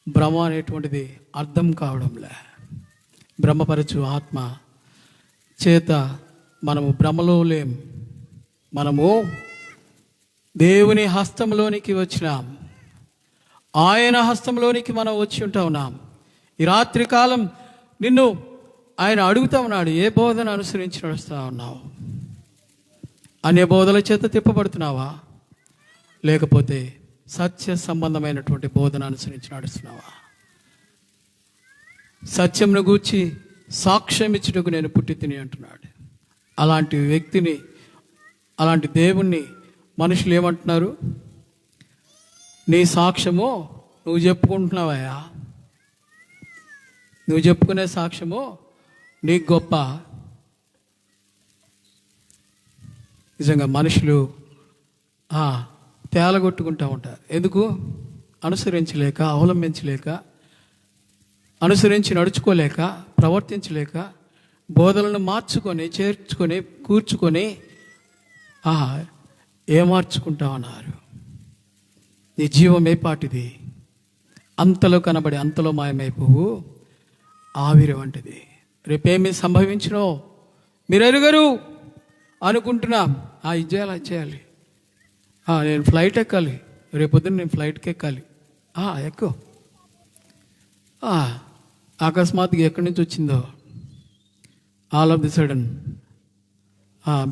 భ్రమ అనేటువంటిది అర్థం కావడంలే. భ్రమపరచు ఆత్మ చేత మనము భ్రమలో లేం. మనము దేవుని హస్తంలోనికి వచ్చినాం, ఆయన హస్తంలోనికి మనం వచ్చి ఉంటా ఉన్నాం. ఈ రాత్రి కాలం నిన్ను ఆయన అడుగుతా ఉన్నాడు, ఏ బోధన అనుసరించి నడుస్తూ ఉన్నావు? అన్య బోధల చేత తిప్పబడుతున్నావా, లేకపోతే సత్య సంబంధమైనటువంటి బోధన అనుసరించి నడుస్తున్నావా? సత్యంను గూర్చి సాక్ష్యం ఇచ్చుటకు నేను పుట్టి తిని అంటున్నాడు. అలాంటి వ్యక్తిని, అలాంటి దేవుణ్ణి మనుషులు ఏమంటున్నారు? నీ సాక్ష్యము నువ్వు చెప్పుకుంటున్నావయ్యా, నువ్వు చెప్పుకునే సాక్ష్యము నీకు గొప్ప. నిజంగా మనుషులు తేలగొట్టుకుంటూ ఉంటారు. ఎందుకు? అనుసరించలేక, అవలంబించలేక, అనుసరించి నడుచుకోలేక, ప్రవర్తించలేక, బోధనలను మార్చుకొని, చేర్చుకొని, కూర్చుకొని ఏమార్చుకుంటా ఉన్నారు. నీ జీవం ఏ పాటిది? అంతలో కనబడి అంతలో మాయమైపోవు ఆవిరి వంటిది. రేపేమి సంభవించినో మీరు ఎరుగరు అనుకుంటున్నాం. ఇది చేయాలి, అది చేయాలి, నేను ఫ్లైట్ ఎక్కాలి, రేపొద్దున నేను ఫ్లైట్కి ఎక్కాలి. ఎక్కువ అకస్మాత్తుగా ఎక్కడి నుంచి వచ్చిందో all of the sudden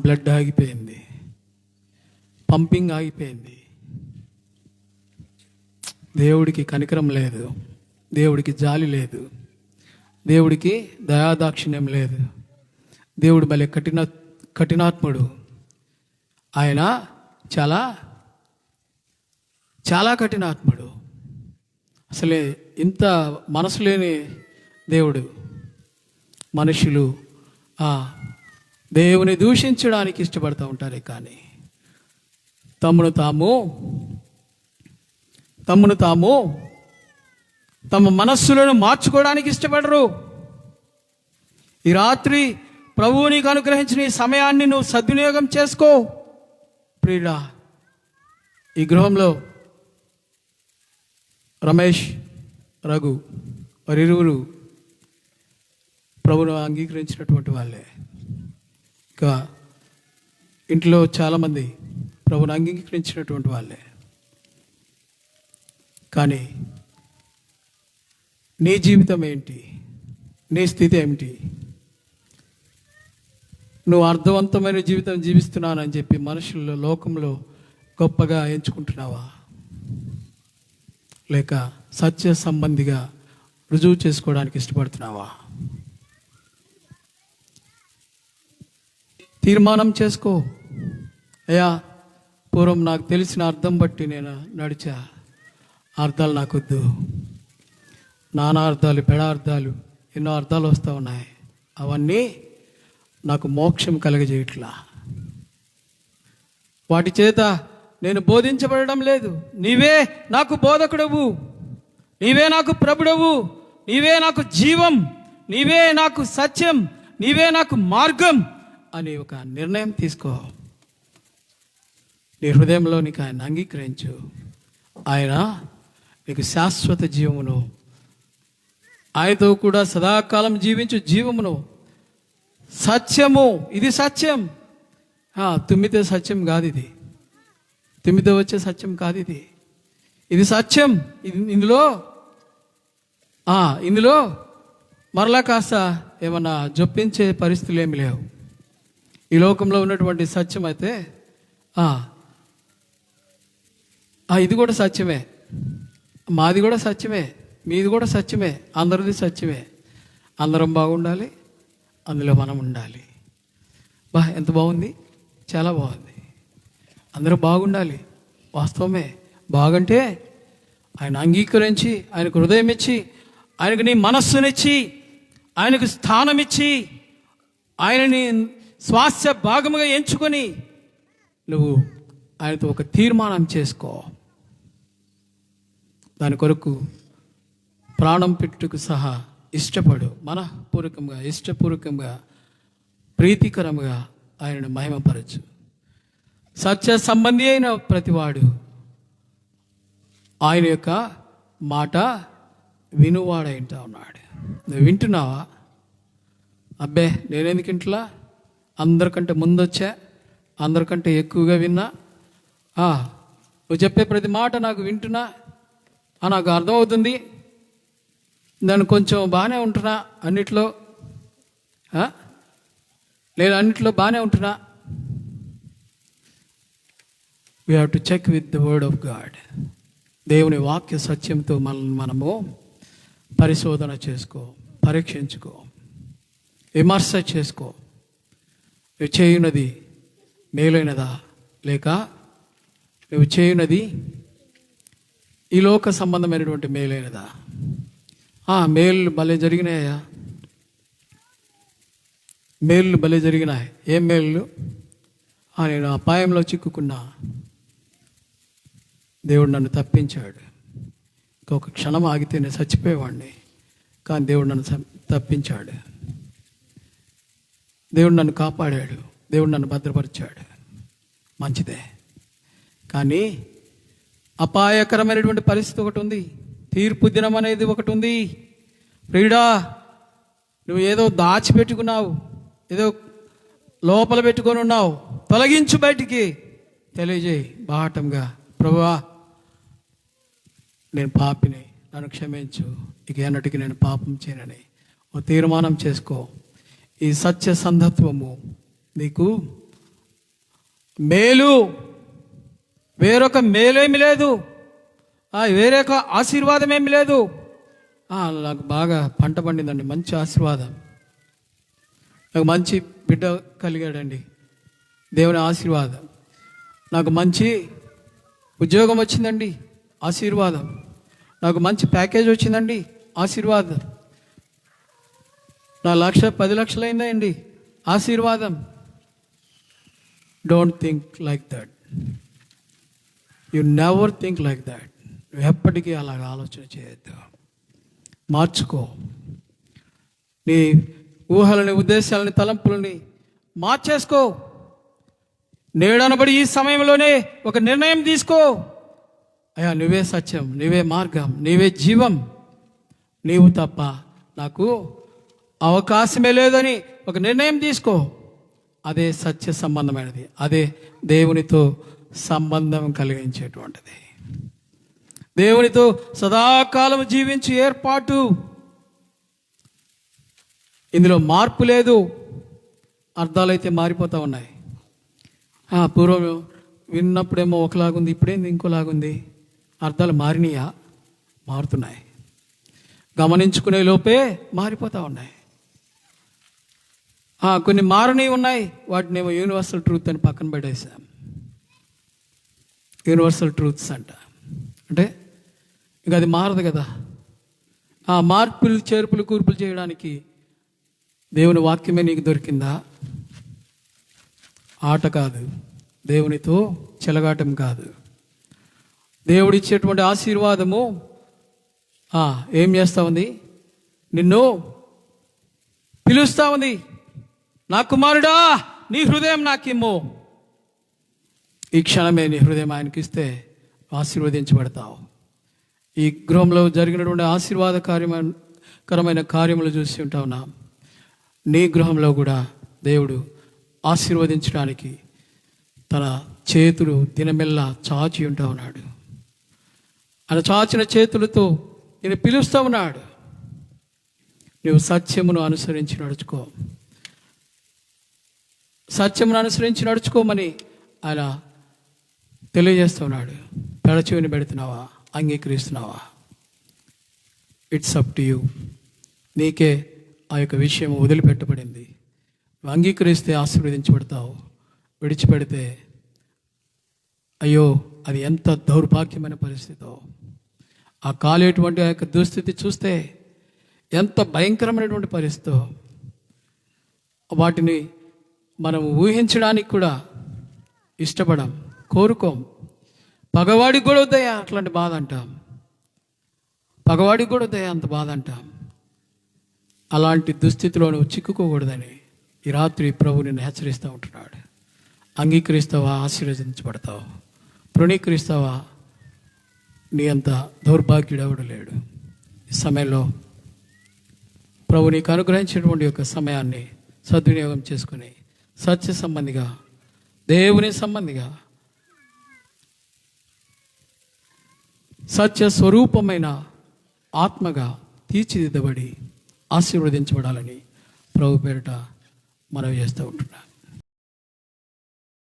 blood ఆగిపోయింది, పంపింగ్ ఆగిపోయింది. దేవుడికి కనికరం లేదు, దేవుడికి జాలి లేదు, దేవుడికి దయాదాక్షిణ్యం లేదు. దేవుడు భలే కఠినాత్ముడు. ఆయన చాలా చాలా కఠినాత్ముడు. అసలే ఇంత మనసు లేని దేవుడు. మనుషులు దేవుని దూషించడానికి ఇష్టపడుతూ ఉంటారే కానీ తమను తాము తమ మనస్సులను మార్చుకోవడానికి ఇష్టపడరు. ఈ రాత్రి ప్రభువు నీకు అనుగ్రహించిన ఈ సమయాన్ని నువ్వు సద్వినియోగం చేసుకో. ప్రియుడా, ఈ గృహంలో రమేష్, రఘు వారిరువురు ప్రభువును అంగీకరించినటువంటి వాళ్ళే. ఇంకా ఇంట్లో చాలామంది ప్రభువును అంగీకరించినటువంటి వాళ్ళే. కానీ నీ జీవితం ఏంటి? నీ స్థితి ఏమిటి? నువ్వు అర్థవంతమైన జీవితం జీవిస్తున్నానని చెప్పి మనుషుల్లో, లోకంలో గొప్పగా ఎంచుకుంటున్నావా? లేక సత్య సంబంధిగా రుజువు చేసుకోవడానికి ఇష్టపడుతున్నావా? తీర్మానం చేసుకో. అయ్యా, పూర్వం నాకు తెలిసిన అర్థం బట్టి నేను నడిచా, అర్థాలు నాకొద్దు. నానా అర్థాలు, పెడార్థాలు, ఎన్నో అర్థాలు వస్తూ ఉన్నాయి. అవన్నీ నాకు మోక్షం కలగజేయట్లా. వాటి చేత నేను బోధించబడడం లేదు. నీవే నాకు బోధకుడవు, నీవే నాకు ప్రభుడవు, నీవే నాకు జీవం, నీవే నాకు సత్యం, నీవే నాకు మార్గం అని ఒక నిర్ణయం తీసుకో. నీ హృదయంలో నీకు ఆయన అంగీకరించు. ఆయన నీకు శాశ్వత జీవమును, ఆయనతో కూడా సదాకాలం జీవించు జీవమును, సత్యము. ఇది సత్యం. తుమ్మితే సత్యం కాదు, ఇది తుమ్మితే వచ్చే సత్యం కాదు, ఇది సత్యం. ఇందులో మరలా కాస్త ఏమన్నా జొప్పించే పరిస్థితులు ఏమి లేవు. ఈ లోకంలో ఉన్నటువంటి సత్యం అయితే ఇది కూడా సత్యమే, మాది కూడా సత్యమే, మీది కూడా సత్యమే, అందరిది సత్యమే. అందరం బాగుండాలి, అందులో మనం ఉండాలి. ఎంత బాగుంది, చాలా బాగుంది. అందరూ బాగుండాలి, వాస్తవమే. బాగుంటే ఆయన అంగీకరించి, ఆయనకు హృదయం ఇచ్చి, ఆయనకు నీ మనస్సునిచ్చి, ఆయనకు స్థానం ఇచ్చి, ఆయనని స్వాస్థ్య భాగముగా ఎంచుకొని నువ్వు ఆయనతో ఒక తీర్మానం చేసుకో. దాని కొరకు ప్రాణం పెట్టుకు సహా ఇష్టపడు, మనఃపూర్వకంగా ఇష్టపూర్వకంగా ప్రీతికరంగా ఆయనను మహిమపరచు. సత్య సంబంధి అయిన ప్రతివాడు ఆయన యొక్క మాట వినువాడైంటా ఉన్నాడు. నువ్వు వింటున్నావా? అబ్బే నేనెందుకు ఇంట్లా, అందరికంటే ముందొచ్చా, అందరికంటే ఎక్కువగా విన్నా, నువ్వు చెప్పే ప్రతి మాట నాకు వింటున్నా, నాకు అర్థమవుతుంది, నేను కొంచెం బాగానే ఉంటున్నా అన్నిట్లో, నేను అన్నిట్లో బాగానే ఉంటున్నా. We have to check with the word of God. దేవుని వాక్య సత్యంతో మనము పరిశోధన చేసుకో, పరీక్షించుకో, విమర్శ చేసుకో. నువ్వు చేయున్నది మేలైనదా, లేక నువ్వు చేయున్నది ఈ లోక సంబంధమైనటువంటి మేలైనదా? మేలు భలే జరిగినాయా, మేళ్ళు భలే జరిగినాయి. ఏం మేళ్ళు? నేను అపాయంలో చిక్కుకున్నా, దేవుడు నన్ను తప్పించాడు. ఇంకొక క్షణం ఆగితే నేను చచ్చిపోయేవాడిని, కానీ దేవుడు నన్ను తప్పించాడు. దేవుడు నన్ను కాపాడాడు, దేవుడు నన్ను భద్రపరిచాడు. మంచిదే. కానీ అపాయకరమైనటువంటి పరిస్థితి ఒకటి ఉంది, తీర్పు దినం అనేది ఒకటి ఉంది. ప్రియుడా, నువ్వు ఏదో దాచిపెట్టుకున్నావు, ఏదో లోపల పెట్టుకొని ఉన్నావు, తొలగించు, బయటికి తెలియజేయి బాహటంగా. ప్రభువా, నేను పాపిని, నన్ను క్షమించు, ఇక ఎన్నటికి నేను పాపం చేయనని ఓ తీర్మానం చేసుకో. ఈ సత్య సంధత్వము నీకు మేలు, వేరొక మేలేమి లేదు, వేరొక ఆశీర్వాదం ఏమి లేదు. నాకు బాగా పంట పండిందండి, మంచి ఆశీర్వాదం, నాకు మంచి బిడ్డ కలిగాడండి, దేవుని ఆశీర్వాదం. నాకు మంచి ఉద్యోగం వచ్చిందండి, ఆశీర్వాదం. నాకు మంచి ప్యాకేజ్ వచ్చిందండి, ఆశీర్వాదం. నా 10 లక్షలు అయిందండి, ఆశీర్వాదం. Don't think like that. You never think like that. నువ్వు ఎప్పటికీ అలాగ ఆలోచన చేయొద్దు. మార్చుకో. నీ ఊహలని, ఉద్దేశాలని, తలంపులని మార్చేసుకో. నేడనబడి ఈ సమయంలోనే ఒక నిర్ణయం తీసుకో. అయ్యా, నువ్వే సత్యం, నువ్వే మార్గం, నీవే జీవం, నీవు తప్ప నాకు అవకాశమే లేదని ఒక నిర్ణయం తీసుకో. అదే సత్య సంబంధమైనది, అదే దేవునితో సంబంధం కలిగించేటువంటిది, దేవునితో సదాకాలం జీవించి ఏర్పాటు. ఇందులో మార్పు లేదు. అర్థాలైతే మారిపోతూ ఉన్నాయి. పూర్వం విన్నప్పుడేమో ఒకలాగుంది, ఇప్పుడేంది ఇంకోలాగుంది. అర్థాలు మారినాయా? మారుతున్నాయి. గమనించుకునే లోపే మారిపోతూ ఉన్నాయి. కొన్ని మారని ఉన్నాయి, వాటినేమో యూనివర్సల్ ట్రూత్ అని పక్కన పెట్టేసాం. యూనివర్సల్ ట్రూత్స్ అంటే ఇంకా అది మారదు కదా. మార్పులు, చేర్పులు, కూర్పులు చేయడానికి దేవుని వాక్యమే నీకు దొరికిందా? ఆట కాదు, దేవునితో చెలగాటం కాదు. దేవుడిచ్చేటువంటి ఆశీర్వాదము ఏం చేస్తూ ఉంది? నిన్ను పిలుస్తూ ఉంది. నా కుమారుడా, నీ హృదయం నాకిమ్ము. ఈ క్షణమే నీ హృదయం ఆయనకి ఇస్తే ఆశీర్వదించబడతావు. ఈ గృహంలో జరిగినటువంటి ఆశీర్వాదకరమైన కార్యములు చూసి ఉంటా ఉన్నాం. నీ గృహంలో కూడా దేవుడు ఆశీర్వదించడానికి తన చేతులు దినమెల్లా చాచి ఉంటా ఉన్నాడు. ఆయన చాచిన చేతులతో నేను పిలుస్తూ ఉన్నాడు. నువ్వు సత్యమును అనుసరించి నడుచుకో, సత్యమును అనుసరించి నడుచుకోమని ఆయన తెలియజేస్తున్నాడు. పెడచెవిని పెడుతున్నావా, అంగీకరిస్తున్నావా? It's up to you. నీకే ఆ యొక్క విషయం వదిలిపెట్టబడింది. నువ్వు అంగీకరిస్తే ఆశీర్వదించబడతావు, విడిచిపెడితే అయ్యో అది ఎంత దౌర్భాగ్యమైన పరిస్థితో. ఆ కాలేటువంటి ఆ యొక్క దుస్థితి చూస్తే ఎంత భయంకరమైనటువంటి పరిస్థితో. వాటిని మనం ఊహించడానికి కూడా ఇష్టపడం, కోరుకోం. పగవాడికి కూడా వద్దయా అట్లాంటి బాధ అంటాం, పగవాడికి కూడా వద్దయా అంత బాధ అంటాం. అలాంటి దుస్థితిలో నువ్వు చిక్కుకోకూడదని ఈ రాత్రి ప్రభు నిన్ను హెచ్చరిస్తూ ఉంటున్నాడు. అంగీకరిస్తావా, ఆశీర్వదించబడతావు. తృణీకరిస్తావా, నీ అంత దౌర్భాగ్యుడు ఎవడు లేడు. ఈ సమయంలో ప్రభు నీకు అనుగ్రహించినటువంటి యొక్క సమయాన్ని సద్వినియోగం చేసుకుని సత్య సంబంధిగా, దేవుని సంబంధిగా, సత్య స్వరూపమైన ఆత్మగా తీర్చిదిద్దబడి ఆశీర్వదించబడాలని ప్రభు పేరిట మనవి చేస్తూ ఉంటున్నాను.